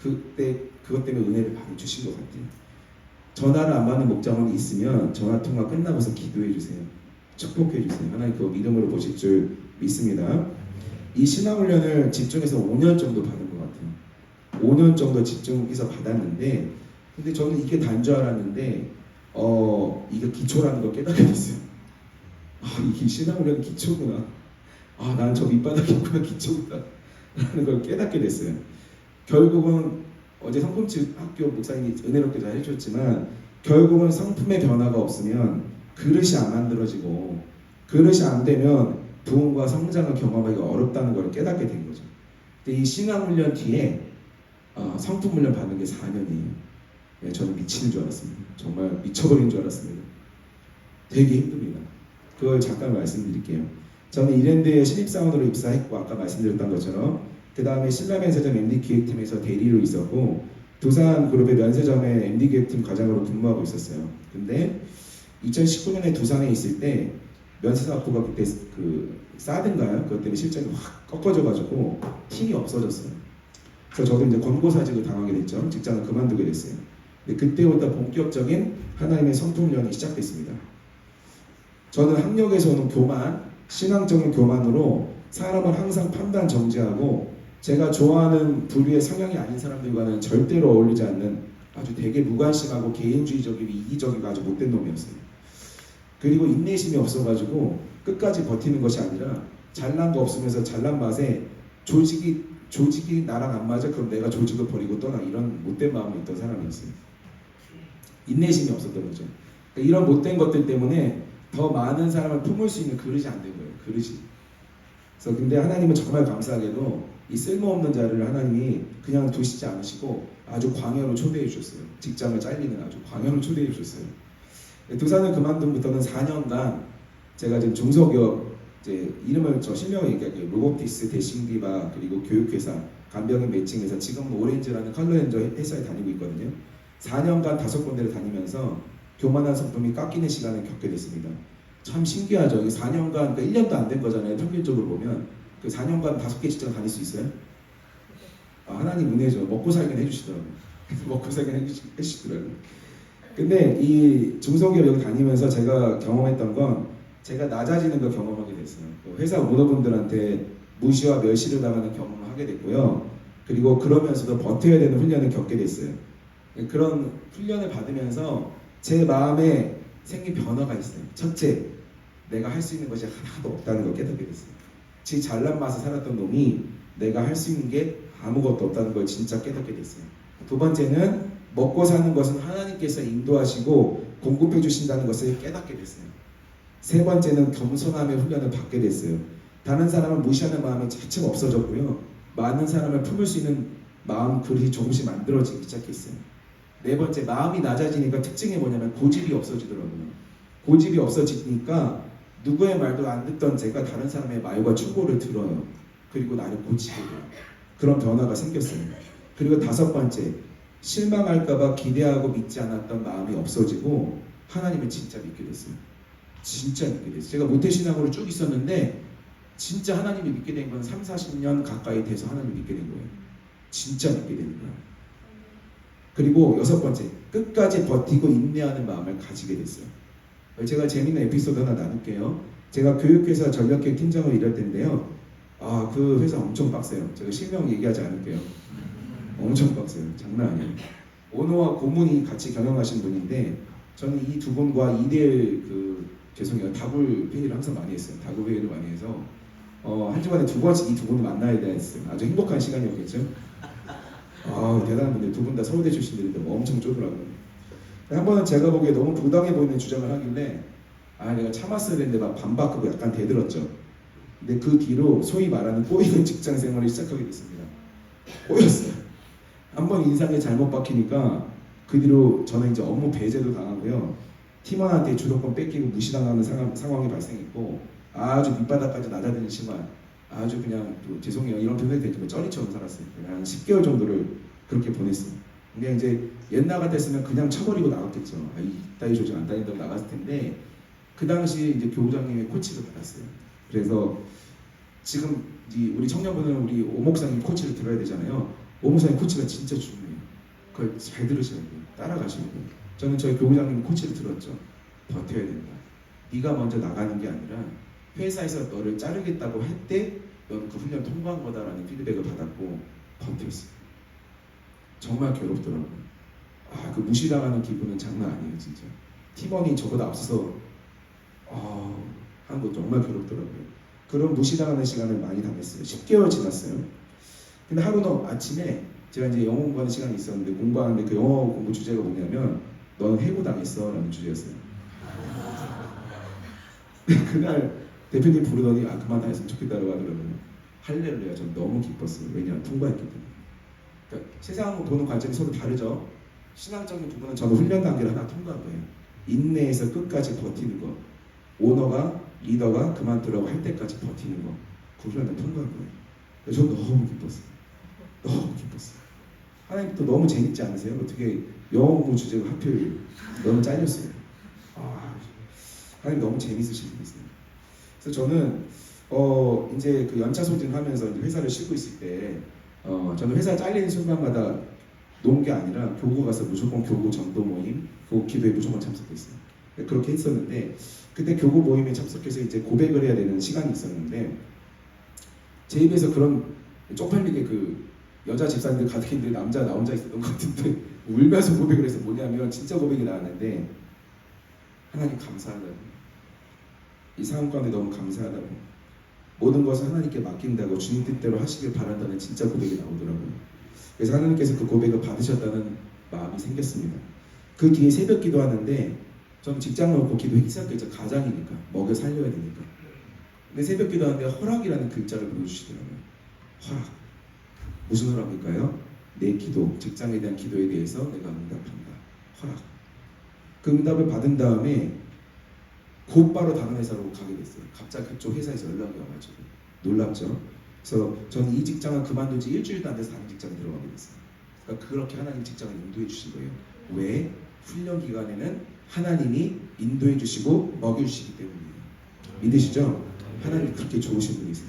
그때 그것 때문에 은혜를 많이 주신 것 같아요. 전화를 안 받는 목장원이 있으면 전화 통화 끝나고서 기도해 주세요. 축복해 주세요. 하나님 그거 믿음으로 보실 줄 믿습니다. 이 신앙훈련을 집중해서 5년 정도 받은 것 같아요. 5년 정도 집중해서 받았는데 근데 저는 이게 단 줄 알았는데 이게 기초라는 걸 깨닫게 됐어요. 아, 이게 신앙훈련 기초구나. 아, 난 저 밑바닥이 있구나, 기초구나 라는 걸 깨닫게 됐어요. 결국은 어제 성품집 학교 목사님이 은혜롭게 잘 해주셨지만 결국은 성품의 변화가 없으면 그릇이 안 만들어지고 그릇이 안 되면 부흥과 성장을 경험하기가 어렵다는 걸 깨닫게 된 거죠. 근데 이 신앙훈련 뒤에 성품훈련 받는 게 4년이에요. 네, 저는 미치는 줄 알았습니다. 정말 미쳐버린 줄 알았습니다. 되게 힘듭니다. 그걸 잠깐 말씀드릴게요. 저는 이랜드에 신입사원으로 입사했고 아까 말씀드렸던 것처럼 그 다음에 신라면세점 MD기획팀에서 대리로 있었고 두산 그룹의 면세점의 MD기획팀 과장으로 근무하고 있었어요. 근데 2019년에 두산에 있을 때 면세사업부가 그때 사든가요? 그것 때문에 실적이 확 꺾어져가지고 팀이 없어졌어요. 그래서 저도 이제 권고사직을 당하게 됐죠. 직장을 그만두게 됐어요. 근데 그때부터 본격적인 하나님의 성품훈련이 시작됐습니다. 저는 학력에서 오는 교만, 신앙적인 교만으로 사람을 항상 판단 정지하고 제가 좋아하는 부류의 성향이 아닌 사람들과는 절대로 어울리지 않는 아주 되게 무관심하고 개인주의적이고 이기적이고 아주 못된 놈이었어요. 그리고 인내심이 없어가지고 끝까지 버티는 것이 아니라 잘난 거 없으면서 잘난 맛에 조직이 나랑 안 맞아 그럼 내가 조직을 버리고 떠나 이런 못된 마음이 있던 사람이었어요. 인내심이 없었던 거죠. 그러니까 이런 못된 것들 때문에 더 많은 사람을 품을 수 있는 그릇이 안 된 거예요. 그릇이. 그래서 근데 하나님은 정말 감사하게도 이 쓸모없는 자를 하나님이 그냥 두시지 않으시고 아주 광야로 초대해 주셨어요. 직장을 잘리는 아주 광야로 초대해 주셨어요. 두산을 그만둔부터는 4년간 제가 지금 중소기업 이제 이름을 저 실명을 얘기할게요. 로보틱스, 대신기바 그리고 교육회사, 간병인 매칭회사 지금은 오렌지라는 컬러렌저 회사에 다니고 있거든요. 4년간 5군데를 다니면서 교만한 성품이 깎이는 시간을 겪게 됐습니다. 참 신기하죠. 4년간, 그러니까 1년도 안 된 거잖아요. 평균적으로 보면 그 4년간 5개 직장 다닐 수 있어요? 하나님 은혜죠. 먹고 살긴 해주시더라고요. 먹고 살긴 해주시더라고요. 근데 이 중소기업 여기 다니면서 제가 경험했던 건 제가 낮아지는 걸 경험하게 됐어요. 회사 오너분들한테 무시와 멸시를 당하는 경험을 하게 됐고요. 그리고 그러면서도 버텨야 되는 훈련을 겪게 됐어요. 그런 훈련을 받으면서 제 마음에 생긴 변화가 있어요. 첫째, 내가 할 수 있는 것이 하나도 없다는 걸 깨닫게 됐어요. 지 잘난 맛에 살았던 놈이 내가 할 수 있는 게 아무것도 없다는 걸 진짜 깨닫게 됐어요. 두 번째는 먹고 사는 것은 하나님께서 인도하시고 공급해 주신다는 것을 깨닫게 됐어요. 세 번째는 겸손함의 훈련을 받게 됐어요. 다른 사람을 무시하는 마음이 차츰 없어졌고요. 많은 사람을 품을 수 있는 마음 그릇이 조금씩 만들어지기 시작했어요. 네 번째, 마음이 낮아지니까 특징이 뭐냐면 고집이 없어지더라고요. 고집이 없어지니까 누구의 말도 안 듣던 제가 다른 사람의 말과 충고를 들어요. 그리고 나를 고치게 돼요. 그런 변화가 생겼어요. 그리고 다섯 번째, 실망할까봐 기대하고 믿지 않았던 마음이 없어지고 하나님을 진짜 믿게 됐어요. 진짜 믿게 됐어요. 제가 모태신앙으로 쭉 있었는데 진짜 하나님을 믿게 된 건 3, 40년 가까이 돼서 하나님을 믿게 된 거예요. 진짜 믿게 되는 거예요. 그리고 여섯 번째, 끝까지 버티고 인내하는 마음을 가지게 됐어요. 제가 재밌는 에피소드 하나 나눌게요. 제가 교육회사 전략계획 팀장으로 일할 때인데요. 그 회사 엄청 빡세요. 제가 실명 얘기하지 않을게요. 엄청 빡세요. 장난 아니에요. 오너와 고문이 같이 경영하신 분인데 저는 이 두 분과 2대1 죄송해요. 다굴 회의를 항상 많이 했어요. 다굴 회의를 많이 해서 한 주간에 2번씩 이 두 분을 만나야 됐어요. 아주 행복한 시간이었겠죠. 대단한 분들 두 분 다 서울대 출신들인데 엄청 쪼더라고요. 한 번은 제가 보기에 너무 부당해 보이는 주장을 하길래 내가 참았어야 되는데 막 반박하고 약간 대들었죠. 근데 그 뒤로 소위 말하는 꼬이는 직장 생활을 시작하게 됐습니다. 꼬였어요. 한 번 인상에 잘못 박히니까 그 뒤로 저는 이제 업무 배제도 당하고요. 팀원한테 주도권 뺏기고 무시당하는 상황이 발생했고 아주 밑바닥까지 낮아드는 심한 아주 그냥 또 죄송해요 이런 표현이 되지만 쩌리처럼 살았어요. 그냥 한 10개월 정도를 그렇게 보냈어요. 근데 이제 옛날 같았으면 그냥 쳐버리고 나갔겠죠. 이따위 조직 안 다닌다고 나갔을 텐데 그 당시에 이제 교장님의 코치를 받았어요. 그래서 지금 우리 청년분은 우리 오 목사님 코치를 들어야 되잖아요. 오 목사님 코치가 진짜 중요해요. 그걸 잘 들으셔야 돼요. 따라가셔야 돼요. 저는 저희 교장님 코치를 들었죠. 버텨야 된다. 네가 먼저 나가는 게 아니라 회사에서 너를 자르겠다고 할 때 너는 그 훈련 통과한 거다라는 피드백을 받았고 버텼어요. 정말 괴롭더라고요. 그 무시당하는 기분은 장난 아니에요, 진짜. 팀원이 저보다 앞서서 하는 거 정말 괴롭더라고요. 그런 무시당하는 시간을 많이 당했어요. 10개월 지났어요. 근데 하루는 아침에 제가 이제 영어 공부하는 시간이 있었는데 공부하는데 그 영어 공부 주제가 뭐냐면 너는 해고당했어 라는 주제였어요. 그날 대표님 부르더니 그만 다녔으면 좋겠다고 하더라고요. 할렐루야. 전 너무 기뻤어요. 왜냐하면 통과했기 때문에. 그러니까 세상을 보는 관점이 서로 다르죠. 신앙적인 부분은 저는 훈련 단계를 하나 통과한 거예요. 인내해서 끝까지 버티는 거. 오너가 리더가 그만두라고 할 때까지 버티는 거. 그 훈련을 통과한 거예요. 그래서 전 너무 기뻤어요. 너무 기뻤어요. 하나님 또 너무 재밌지 않으세요? 어떻게 영어 공부 주제가 하필 너무 잘렸어요. 하나님 너무 재밌으신 분이세요. 그래서 저는 이제 그 연차 소진하면서 회사를 쉬고 있을 때 저는 회사 잘리는 순간마다 놓은 게 아니라 교구 가서 무조건 교구 전도 모임, 교구 기도에 무조건 참석했어요. 그렇게 했었는데 그때 교구 모임에 참석해서 이제 고백을 해야 되는 시간이 있었는데 제 입에서 그런 쪽팔리게 그 여자 집사님들 가득인데 남자 나 혼자 있었던 것 같은데 울면서 고백을 해서 뭐냐면 진짜 고백이 나왔는데 하나님 감사하다고 이 상황 가운데 너무 감사하다고 모든 것을 하나님께 맡긴다고 주님 뜻대로 하시길 바란다는 진짜 고백이 나오더라고요. 그래서 하나님께서 그 고백을 받으셨다는 마음이 생겼습니다. 그 뒤에 새벽 기도하는데 저는 직장을 놓고 기도하기 시작했죠. 가장이니까 먹여 살려야 되니까. 근데 새벽 기도하는데 허락이라는 글자를 보여주시더라고요. 허락. 무슨 허락일까요? 내 기도, 직장에 대한 기도에 대해서 내가 응답한다. 허락. 그 응답을 받은 다음에 곧바로 다른 회사로 가게 됐어요. 갑자기 그쪽 회사에서 연락이 와가지고 놀랍죠. 그래서 저는 이 직장을 그만둔 지 일주일도 안 돼서 다른 직장에 들어가게 됐어요. 그러니까 그렇게 하나님 직장을 인도해 주신 거예요. 왜? 훈련 기간에는 하나님이 인도해 주시고 먹여 주시기 때문이에요. 믿으시죠? 하나님이 그렇게 좋으신 분이세요.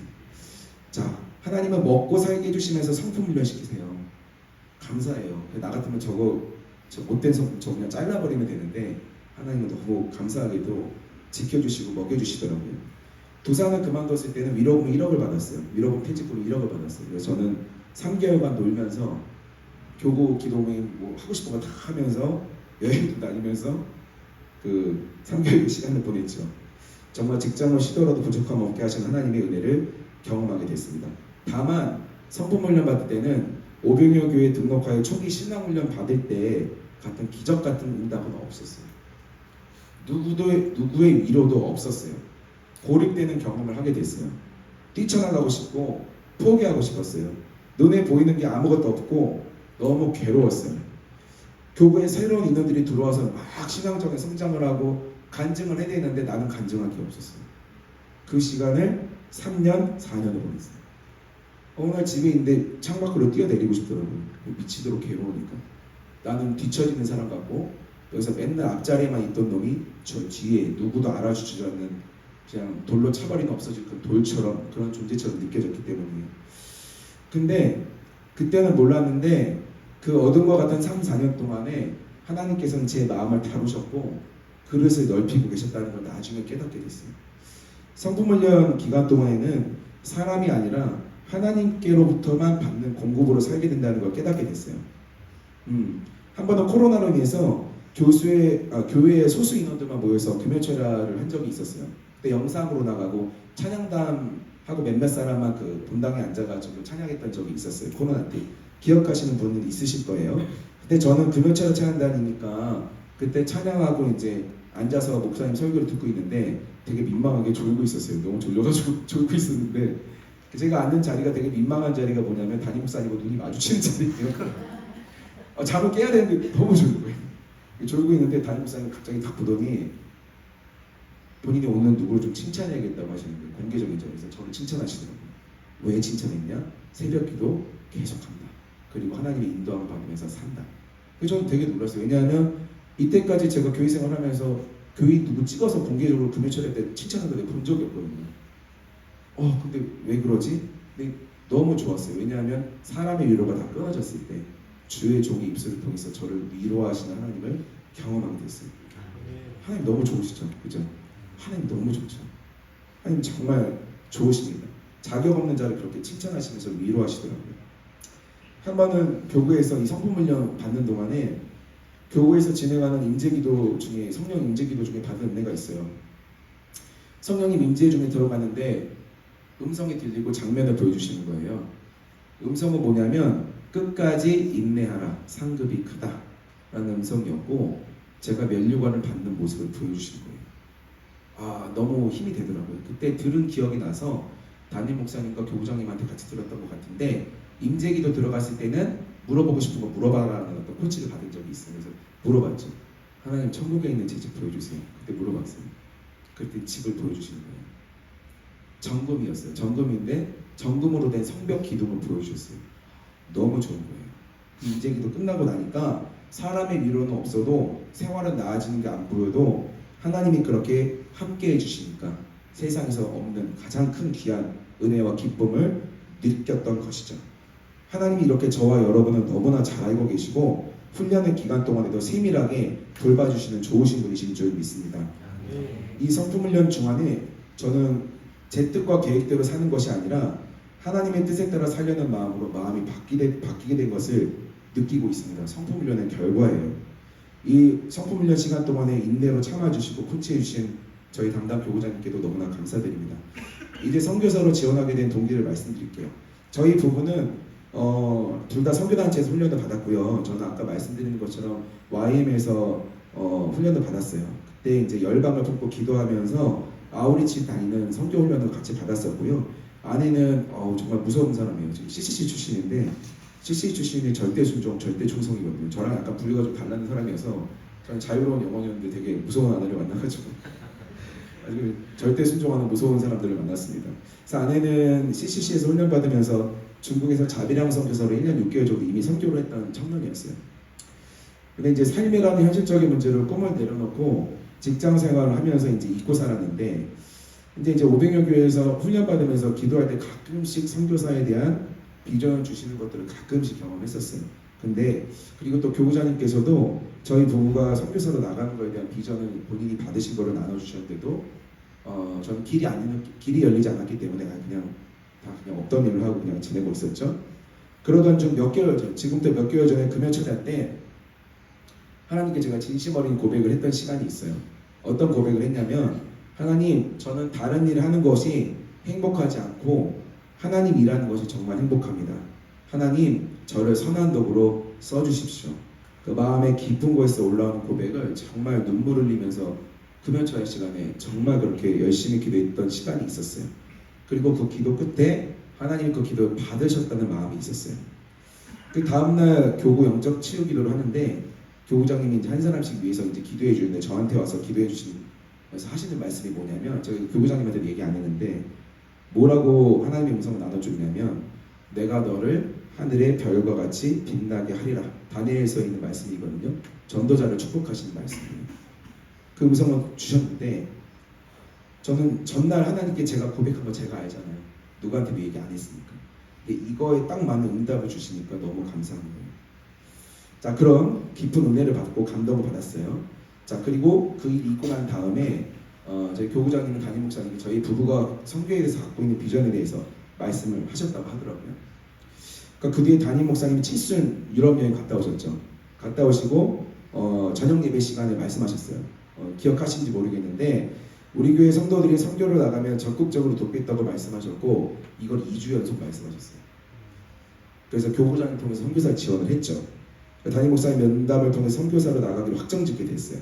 자, 하나님은 먹고 살게 해주시면서 성품 훈련시키세요. 감사해요. 나 같으면 저 못된 성품 저 그냥 잘라버리면 되는데 하나님은 너무 감사하게도 지켜주시고 먹여주시더라고요. 두산을 그만뒀을 때는 위로금 1억을 받았어요. 위로금 퇴직금 1억을 받았어요. 그래서 저는 3개월간 놀면서 교구 기도 모임 뭐 하고 싶은 거 다 하면서 여행도 다니면서 그 3개월의 시간을 보냈죠. 정말 직장을 쉬더라도 부족함 없게 하신 하나님의 은혜를 경험하게 됐습니다. 다만 성품 훈련 받을 때는 오병이어 교회 등록하여 초기 신앙 훈련 받을 때 같은 기적 같은 응답은 없었어요. 누구의 위로도 없었어요. 고립되는 경험을 하게 됐어요. 뛰쳐나가고 싶고 포기하고 싶었어요. 눈에 보이는 게 아무것도 없고 너무 괴로웠어요. 교구에 새로운 인원들이 들어와서 막 신앙적인 성장을 하고 간증을 해야 되는데 나는 간증할 게 없었어요. 그 시간을 3년, 4년을 보냈어요. 어느 날 집에 있는데 창밖으로 뛰어내리고 싶더라고요. 미치도록 괴로우니까. 나는 뒤처지는 사람 같고 여기서 맨날 앞자리에만 있던 놈이 저 뒤에 누구도 알아주지 않는 그냥 돌로 차버리면 없어질 그 돌처럼 그런 존재처럼 느껴졌기 때문이에요. 근데 그때는 몰랐는데 그 어둠과 같은 3, 4년 동안에 하나님께서는 제 마음을 다루셨고 그릇을 넓히고 계셨다는 걸 나중에 깨닫게 됐어요. 성품훈련 기간 동안에는 사람이 아니라 하나님께로부터만 받는 공급으로 살게 된다는 걸 깨닫게 됐어요. 한 번은 코로나로 인해서 교회에 소수 인원들만 모여서 금요철야를 한 적이 있었어요. 그때 영상으로 나가고 찬양단하고 몇몇 사람만 그 본당에 앉아가지고 찬양했던 적이 있었어요. 코로나 때. 기억하시는 분은 있으실 거예요. 근데 저는 금요철야 찬양단이니까 그때 찬양하고 이제 앉아서 목사님 설교를 듣고 있는데 되게 민망하게 졸고 있었어요. 너무 졸려가지고 졸고 있었는데 제가 앉는 자리가 되게 민망한 자리가 뭐냐면 담임 목사님과 눈이 마주치는 자리예요. 잠을 깨야 되는데 너무 졸은 거예요. 졸고 있는데 담임 목사님 갑자기 딱 보더니 본인이 오늘 누구를 좀 칭찬해야겠다고 하시는 거예요. 공개적인 자리에서 저를 칭찬하시더라고요. 왜 칭찬했냐? 새벽기도 계속한다. 그리고 하나님의 인도함을 받으면서 산다. 그래서 저는 되게 놀랐어요. 왜냐하면 이때까지 제가 교회 생활하면서 교회 누구 찍어서 공개적으로 금요철에 때 칭찬한 걸 본 적이 없거든요. 근데 왜 그러지? 근데 너무 좋았어요. 왜냐하면 사람의 위로가 다 끊어졌을 때 주의 종의 입술을 통해서 저를 위로하시는 하나님을 경험하게 됐어요. 하나님 너무 좋으시죠? 그죠? 하나님 너무 좋죠. 하나님 정말 좋으십니다. 자격 없는 자를 그렇게 칭찬하시면서 위로하시더라고요. 한 번은 교구에서 이 성품훈련 받는 동안에 교구에서 진행하는 임재기도 중에 성령 임재기도 중에 받은 은혜가 있어요. 성령님 임재 중에 들어가는데 음성이 들리고 장면을 보여주시는 거예요. 음성은 뭐냐면 끝까지 인내하라 상급이 크다 라는 음성이었고 제가 면류관을 받는 모습을 보여주신 거예요. 너무 힘이 되더라고요. 그때 들은 기억이 나서 담임 목사님과 교부장님한테 같이 들었던 것 같은데 임재기도 들어갔을 때는 물어보고 싶은 거 물어봐라는 어떤 코치를 받은 적이 있어요. 그래서 물어봤죠. 하나님 천국에 있는 제 집 보여주세요. 그때 물어봤어요. 그때 집을 보여주시는 거예요. 정금이었어요. 정금인데 정금으로 된 성벽 기둥을 보여주셨어요. 너무 좋은 거예요. 임재기도 끝나고 나니까 사람의 위로는 없어도 생활은 나아지는 게 안 보여도 하나님이 그렇게 함께 해주시니까 세상에서 없는 가장 큰 귀한 은혜와 기쁨을 느꼈던 것이죠. 하나님이 이렇게 저와 여러분을 너무나 잘 알고 계시고 훈련의 기간 동안에도 세밀하게 돌봐주시는 좋으신 분이신 줄 믿습니다. 이 성품훈련 중간에 저는 제 뜻과 계획대로 사는 것이 아니라 하나님의 뜻에 따라 살려는 마음으로 마음이 바뀌게 된 것을 느끼고 있습니다. 성품훈련의 결과예요. 이 성품훈련 시간 동안에 인내로 참아주시고 코치해주신 저희 담당 교구장님께도 너무나 감사드립니다. 이제 선교사로 지원하게 된 동기를 말씀드릴게요. 저희 부부는 둘 다 선교단체에서 훈련을 받았고요. 저는 아까 말씀드린 것처럼 YM에서 훈련을 받았어요. 그때 이제 열방을 품고 기도하면서 아우리치 다니는 선교 훈련을 같이 받았었고요. 아내는 정말 무서운 사람이에요. 지금 CCC 출신인데 CCC 출신이 절대 순종, 절대 충성이거든요. 저랑 약간 분류가 좀 달라는 사람이어서 저는 자유로운 영혼이었는데 되게 무서운 아내를 만나가지고 아주 절대 순종하는 무서운 사람들을 만났습니다. 그래서 아내는 CCC에서 훈련 받으면서 중국에서 자비랑 선교사로 1년 6개월 정도 이미 선교를 했던 청년이었어요. 근데 이제 삶이라는 현실적인 문제를 꿈을 내려놓고 직장 생활을 하면서 이제 잊고 살았는데 이제 500여 교회에서 훈련 받으면서 기도할 때 가끔씩 선교사에 대한 비전을 주시는 것들을 가끔씩 경험했었어요. 근데 그리고 또 교구자님께서도 저희 부부가 선교사로 나가는 것에 대한 비전을 본인이 받으신 거를 나눠주셨는데도 저는 길이 열리지 않았기 때문에 그냥 없던 일을 하고 그냥 지내고 있었죠. 그러던 중 몇 개월 전, 지금부터 몇 개월 전에 금요철야 때 하나님께 제가 진심 어린 고백을 했던 시간이 있어요. 어떤 고백을 했냐면 하나님, 저는 다른 일을 하는 것이 행복하지 않고 하나님 일하는 것이 정말 행복합니다. 하나님, 저를 선한 도구로 써주십시오. 그 마음의 깊은 곳에서 올라오는 고백을 정말 눈물을 흘리면서 금요철야 시간에 정말 그렇게 열심히 기도했던 시간이 있었어요. 그리고 그 기도 끝에 하나님이 그 기도를 받으셨다는 마음이 있었어요. 그 다음날 교구 영적 치유 기도를 하는데 교구장님이 이제 한 사람씩 위해서 이제 기도해 주는데 저한테 와서 기도해 주시면서 하시는 말씀이 뭐냐면 저희 교구장님한테 얘기 안 했는데 뭐라고 하나님의 음성을 나눠주냐면 내가 너를 하늘의 별과 같이 빛나게 하리라. 다니엘서에 있는 말씀이거든요. 전도자를 축복하시는 말씀이에요. 그 음성을 주셨는데 저는 전날 하나님께 제가 고백한 거 제가 알잖아요. 누구한테도 얘기 안 했으니까. 근데 이거에 딱 맞는 응답을 주시니까 너무 감사한 거예요. 자, 그런 깊은 은혜를 받고 감동을 받았어요. 자, 그리고 그 일 있고 난 다음에 저희 교구장님은 담임 목사님이 저희 부부가 선교에 대해서 갖고 있는 비전에 대해서 말씀을 하셨다고 하더라고요. 그러니까 그 뒤에 담임 목사님이 7순 유럽 여행 갔다 오셨죠. 갔다 오시고 저녁 예배 시간에 말씀하셨어요. 기억하시는지 모르겠는데 우리 교회 성도들이 선교를 나가면 적극적으로 돕겠다고 말씀하셨고 이걸 2주 연속 말씀하셨어요. 그래서 교구장을 통해서 선교사 지원을 했죠. 담임 목사님 면담을 통해 선교사로 나가기로 확정짓게 됐어요.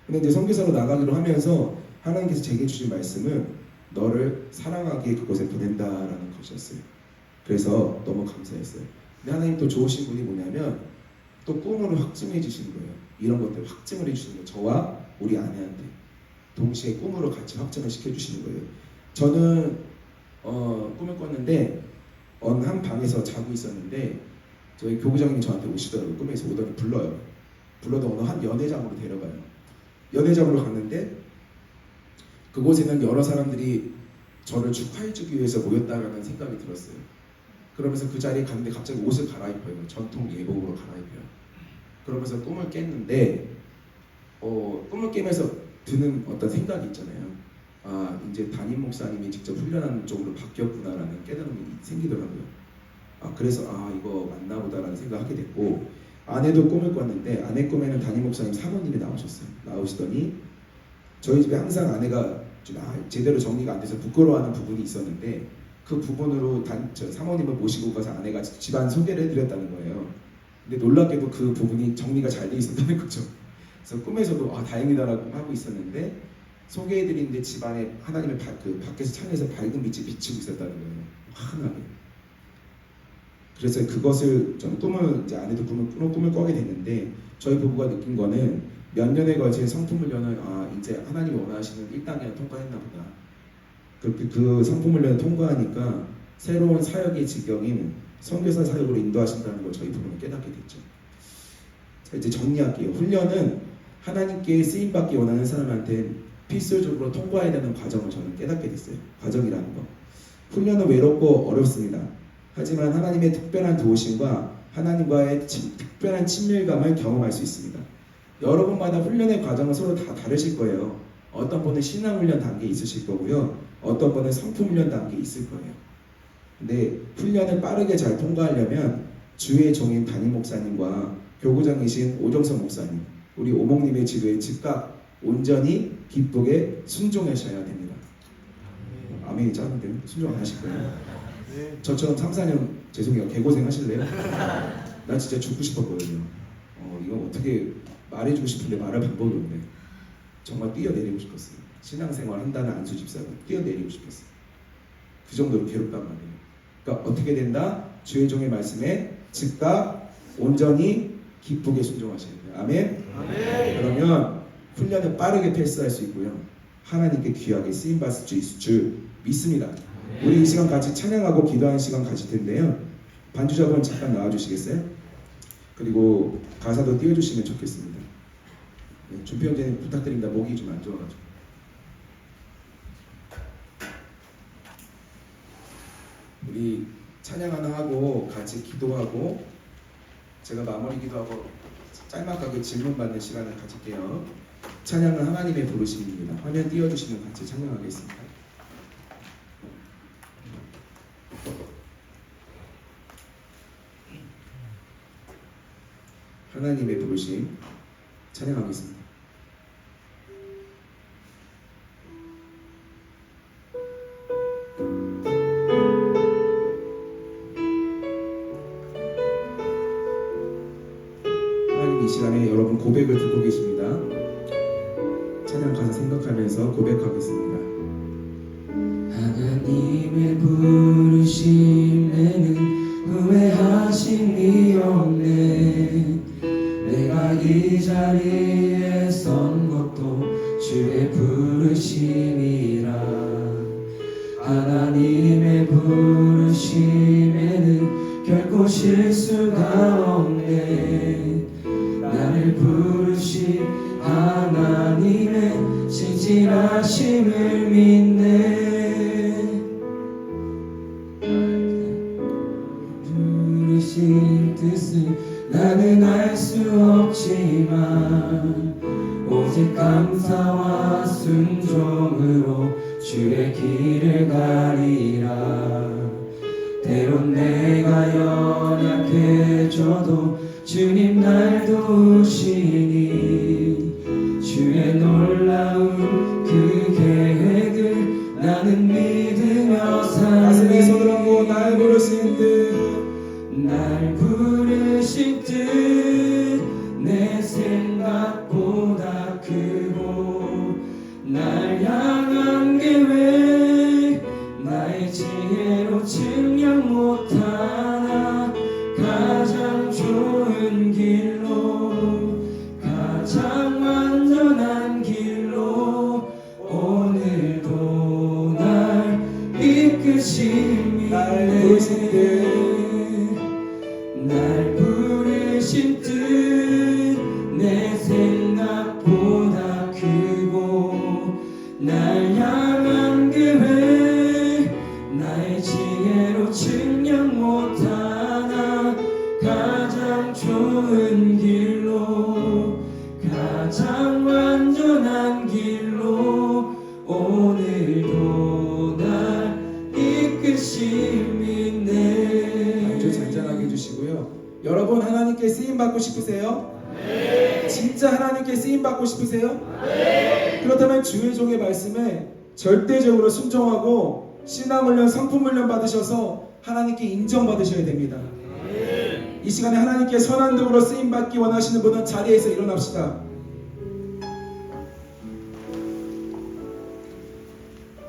근데 이제 선교사로 나가기로 하면서 하나님께서 제게 주신 말씀은 너를 사랑하기에 그곳에 보낸다라는 것이었어요. 그래서 너무 감사했어요. 근데 하나님 또 좋으신 분이 뭐냐면 또 꿈으로 확증해 주시는 거예요. 이런 것들 확증을 해주시는 거예요. 저와 우리 아내한테 동시에 꿈으로 같이 확증을 시켜주시는 거예요. 저는 꿈을 꿨는데 어느 한 방에서 자고 있었는데 저희 교구장님이 저한테 오시더라고요. 꿈에서 오더니 불러도 어느 한 연회장으로 데려가요. 연회장으로 갔는데 그곳에는 여러 사람들이 저를 축하해주기 위해서 모였다라는 생각이 들었어요. 그러면서 그 자리에 갔는데 갑자기 옷을 갈아입어요. 전통 예복으로 갈아입어요. 그러면서 꿈을 깼는데 꿈을 깨면서 드는 어떤 생각이 있잖아요. 아, 이제 담임 목사님이 직접 훈련하는 쪽으로 바뀌었구나라는 깨달음이 생기더라고요. 아, 그래서 이거 맞나 보다라는 생각을 하게 됐고 아내도 꿈을 꿨는데 아내 꿈에는 담임 목사님 사모님이 나오셨어요. 나오시더니 저희 집에 항상 아내가 좀 제대로 정리가 안 돼서 부끄러워하는 부분이 있었는데 그 부분으로 사모님을 모시고 가서 아내가 집안 소개를 해드렸다는 거예요. 근데 놀랍게도 그 부분이 정리가 잘 돼 있었다는 거죠. 그래서 꿈에서도 다행이다라고 하고 있었는데 소개해드리는데 집안에 하나님의 밖에서 창에서 밝은 빛이 비치고 있었다는 거예요. 환하게. 그래서 그것을 저는 이제 아내도 꿈을 꿔게 됐는데 저희 부부가 느낀 거는 몇 년에 걸친 성품 훈련을 이제 하나님이 원하시는 1단계를 통과했나 보다. 그 성품 훈련을 통과하니까 새로운 사역의 지경인 선교사 사역으로 인도하신다는 걸 저희 부부는 깨닫게 됐죠. 자, 이제 정리할게요. 훈련은 하나님께 쓰임받기 원하는 사람한테 필수적으로 통과해야 되는 과정을 저는 깨닫게 됐어요. 과정이라는 거. 훈련은 외롭고 어렵습니다. 하지만 하나님의 특별한 도우심과 하나님과의 특별한 친밀감을 경험할 수 있습니다. 여러분마다 훈련의 과정은 서로 다 다르실 거예요. 어떤 분은 신앙훈련 단계에 있으실 거고요. 어떤 분은 성품훈련 단계에 있을 거예요. 근데 훈련을 빠르게 잘 통과하려면 주의 종인 담임 목사님과 교구장이신 오정선 목사님, 우리 오목님의 지도에 즉각 온전히 기쁘게 순종하셔야 됩니다. 아멘이 작은데요? 순종 안 하실 거예요? 저처럼 3, 4년 죄송해요. 개고생 하실래요? 나 진짜 죽고 싶었거든요. 이거 어떻게 말해주고 싶은데 말할 방법이 없네. 정말 뛰어내리고 싶었어요. 신앙생활 한다는 안수 집사가 뛰어내리고 싶었어요. 그 정도로 괴롭단 말이에요. 그러니까 어떻게 된다? 주의 종의 말씀에 즉각 온전히 기쁘게 순종하셔야 돼요. 아멘? 그러면 훈련을 빠르게 패스할 수 있고요. 하나님께 귀하게 쓰임받을 수 있을 줄 믿습니다. 우리 이 시간 같이 찬양하고 기도하는 시간 가질 텐데요. 반주자분 잠깐 나와주시겠어요? 그리고 가사도 띄워주시면 좋겠습니다. 네, 준표 형제님 부탁드립니다. 목이 좀 안 좋아가지고. 우리 찬양 하나 하고 같이 기도하고 제가 마무리 기도하고 짤막하게 질문 받는 시간을 가질게요. 찬양은 하나님의 부르심입니다. 화면 띄워주시면 같이 찬양하겠습니다. 하나님의 부르심 찬양하겠습니다. 하나님 이 시간에 여러분 고백을 듣고 계십니다. 찬양 가사 생각하면서 고백하겠습니다. 하나님의 부르심에는 후회하심이 없네. 내가 이 자리에 선 것도 주의 부르심이라. 하나님의 부르심에는 결코 실수가 없네. 나를 부르신 하나님의 신실하심을 믿네. 부르신 뜻을 나는 알 수 없지만 온 순종으로 주의 길을 가리라. 때론 내가 연약해져도 주님 날 도우시니 주의 놀라운 그 계획을 나는 믿으며 가슴에 손을 살리. 얹고 날 부르신 듯 날 부르신 뜻 내 생각보다 크고 날 향한 계획 나의 지혜로 측량 못하나 가장 좋은 길로 가장 완전한 길로 오늘도 날 이끄심이네. 날 부르신 듯 날 부르신 뜻 내 생각보다 크고 날 향한 계획 나의 지혜로 측량 못하나 가장 좋은 길로 가장 완전한 길로 오늘도 날 이끄심이네. 아주 잔잔하게 해주시고요. 여러분 하나님께 쓰임 받고 싶으세요? 네. 진짜 하나님께 쓰임 받고 싶으세요? 네. 그렇다면 주의 종의 말씀에 절대적으로 순종하고 신앙훈련, 성품훈련 받으셔서 하나님께 인정받으셔야 됩니다. 네. 이 시간에 하나님께 선한 도구로 쓰임 받기 원하시는 분은 자리에서 일어납시다.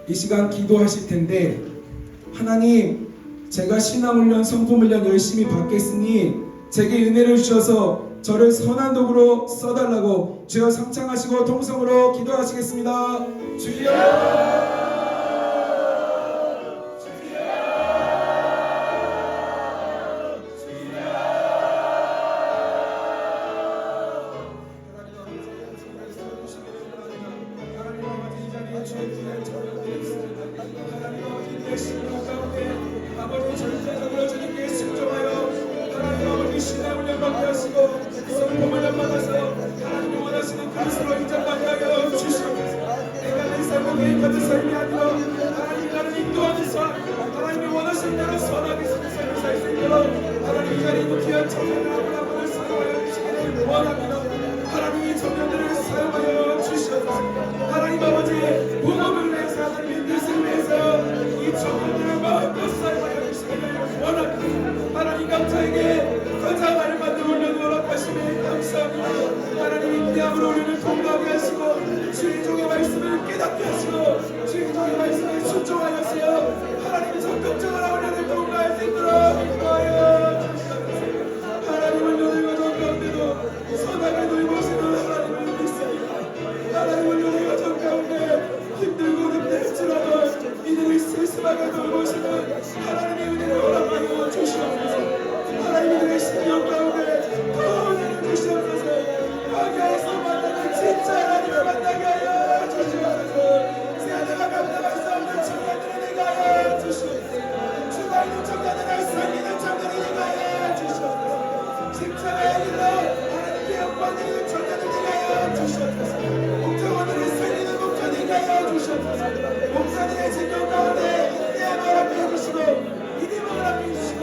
이 시간 기도하실 텐데, 하나님, 제가 신앙훈련, 성품훈련 열심히 받겠으니 제게 은혜를 주셔서 저를 선한 도구로 써달라고 주여 상창하시고 통성으로 기도하시겠습니다. 주여! 아버지 절대적으로 주님께 순종하여 하나님 아버지 신앙을 연받게 하시고 성품을 연받아서 하나님이 원하시는 그리스도로 인정받게 하여 주시옵소서. 내가 내 삶을 개입하는 삶이 아니라 하나님 나를 인도하는 삶, 하나님이 원하시는 대로 선하게 사는 삶을 살 수 있도록 하나님 이 자리에 있는 귀한 청년들 아버지를 사용하여 주시기를 원합니다. 하나님이 청년들을 사용하여 주시옵소서. 하나님 아버지 복음을 위해서 하나님의 뜻을 위해서 이 청년들을 마음껏 사용하여 주시기를 원합니다. 하나님 감사에게 건장을 받는 훈련을 허락하시며 감사합니다. 하나님이 기대함으로 우리를 통과하게 하시고 주의 종의 말씀을 깨닫게 하시고 주의 종의 말씀에 순종하여서 하나님 적극적으로 훈련을 통과할 수 있도록 인도하여 주시옵소서. 하나님 훈련을 가정 가운데도 선하게 돌보시는 하나님을 믿습니다. 하나님 훈련을 가정 가운데 힘들고 힘들지라도 이들을 세심하게 돌보시는 하나님의 은혜를 허락하여 주시옵소서. 하나님 이들의 신경 가운데 더 은혜를 주시옵소서. 광야에서 만나는 진짜 하나님을 만나게 하여 주시옵소서. 세대가 감당할 수 없는 청년들을 내게 하여 주시옵소서. 주가 있는 청년들을 살리는 청년을 내게 하여 주시옵소서. 십자가의 길로 하나님께 영광드리는 청년을 내게 하여 주시옵소서. 목자원들을 살리는 목자를 내게 하여 주시옵소서. 목사들의 진경 가운데 인내함을 함께 해주시고 믿음을 함께 해주시고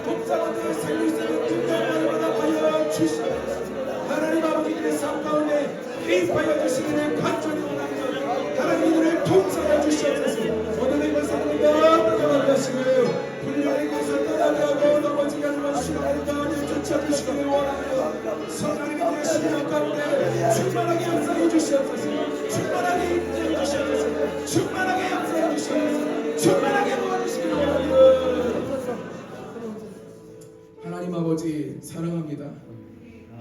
목자원들을 살릴 수 있는 능력을 허락하여 주시옵소서. 하나님 아버지들의 삶 가운데 개입하여 주시기를 간절히 원합니다. 하나님 이들을 통솔해 주시옵소서. 오늘의 것을 너무나 하시고요. 불리하는 것을 떠나가고 넘어지게 하는 것을 하나님 쫓아주시기를 원합니다. 성령님의 신령 가운데 충만하게 역사해 주시옵소서. 충만하게 인도해 주시옵소서. 충만하게 역사해 주시옵소서. 충만하게 모아주시기를 원합니다. 하나님 아버지 사랑합니다.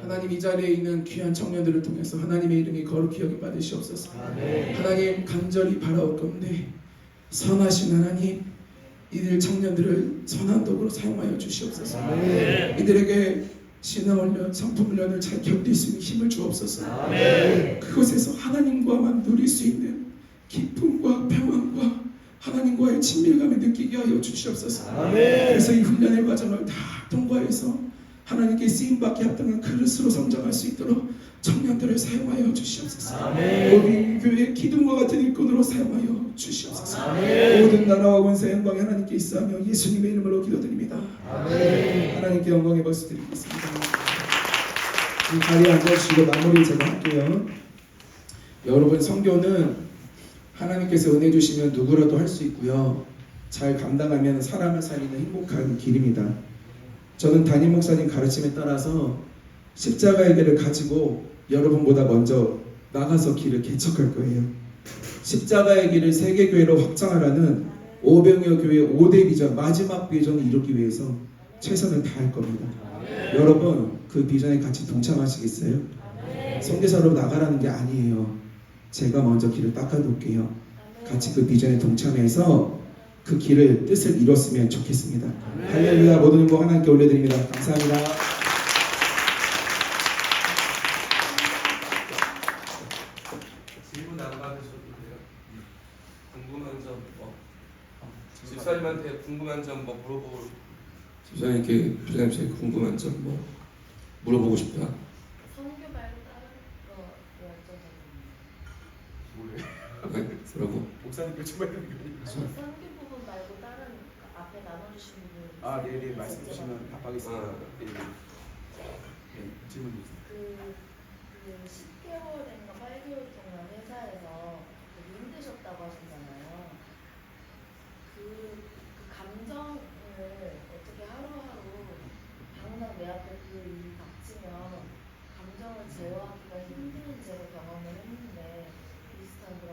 하나님 이 자리에 있는 귀한 청년들을 통해서 하나님의 이름이 거룩히 여김 받으시옵소서. 하나님 간절히 바라옵건대 선하신 하나님 이들 청년들을 선한 도구로 사용하여 주시옵소서. 이들에게 신앙훈련, 성품훈련을 잘 견딜 수 있는 힘을 주옵소서. 그곳에서 하나님과만 누릴 수 있는 기쁨과 평안과 하나님과의 친밀감을 느끼게 하여 주시옵소서. 그래서 이 훈련의 과정을 다 통과해서 하나님께 쓰임받게 합당한 그릇으로 성장할 수 있도록 청년들을 사용하여 주시옵소서. 아멘. 우리 교회 기둥과 같은 일꾼으로 사용하여 주시옵소서. 아멘. 모든 나라와 원사 영광이 하나님께 있사하며 예수님의 이름으로 기도드립니다. 아멘. 하나님께 영광의 박수 드리겠습니다. 이 자리에 앉아주시고 마무리 제가 할게요. 여러분, 선교는 하나님께서 은혜 주시면 누구라도 할 수 있고요, 잘 감당하면 사람을 살리는 행복한 길입니다. 저는 담임 목사님 가르침에 따라서 십자가의 길을 가지고 여러분보다 먼저 나가서 길을 개척할 거예요. 십자가의 길을 세계교회로 확장하라는 오병이어 교회 5대 비전, 마지막 비전을 이루기 위해서 최선을 다할 겁니다. 여러분, 그 비전에 같이 동참하시겠어요? 선교사로 나가라는 게 아니에요. 제가 먼저 길을 닦아놓을게요. 같이 그 비전에 동참해서 그 길을 뜻을 이뤘으면 좋겠습니다. 할렐루야. 모든 거 하나님께 올려드립니다. 감사합니다. 질문 안 받으셔도 돼요. 궁금한 점 뭐? 집사님한테 궁금한 점 뭐 물어볼. 집사님께 부장님 궁금한 점 뭐 물어보고 싶다. 성교 말고 다른 거 여쭤보는 네, 뭐라고? 목사님께 좀 해야 성교 부분 말고 다른 앞에 나눠주신 부분 아, 네네. 말씀 주시면 답하겠습니다. 아. 질문 주세요. 그 10개월인가 8개월 동안 회사에서 힘드셨다고 하셨잖아요. 그 감정을 어떻게 하루하루 당장 내 앞에 그 일이 닥치면 감정을 제어하기가 힘든 제가 경험을 했는데, 비슷한 그런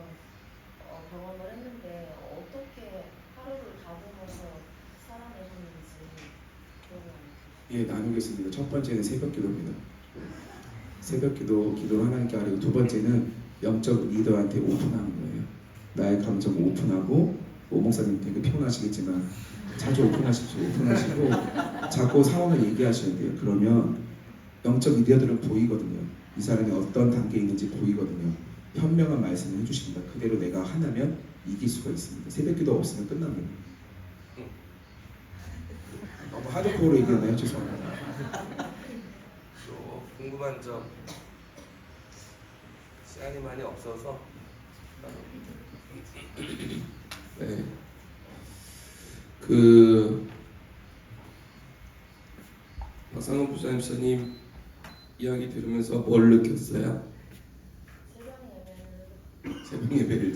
경험을 했는데 어떻게 하루를 다듬어서 살아내셨는지 그런 예, 나누겠습니다. 첫 번째는 새벽 기도입니다. 새벽 기도를 하나님께 아뢰고, 두 번째는 영적 리더한테 오픈하는 거예요. 나의 감정 오픈하고, 목사님 되게 피곤하시겠지만 자주 오픈하십시오. 오픈하시고 자꾸 상황을 얘기하셔야 돼요. 그러면 영적 리더들은 보이거든요. 이 사람이 어떤 단계에 있는지 보이거든요. 현명한 말씀을 해주십니다. 그대로 내가 하나면 이길 수가 있습니다. 새벽 기도 없으면 끝납니다. 너무 하드코어로 얘기했나요? 죄송합니다. 또 궁금한 점 시간이 많이 없어서. 네. 박상훈 부장님 이야기 들으면서 뭘 느꼈어요? 새벽 예배를 새벽 예배를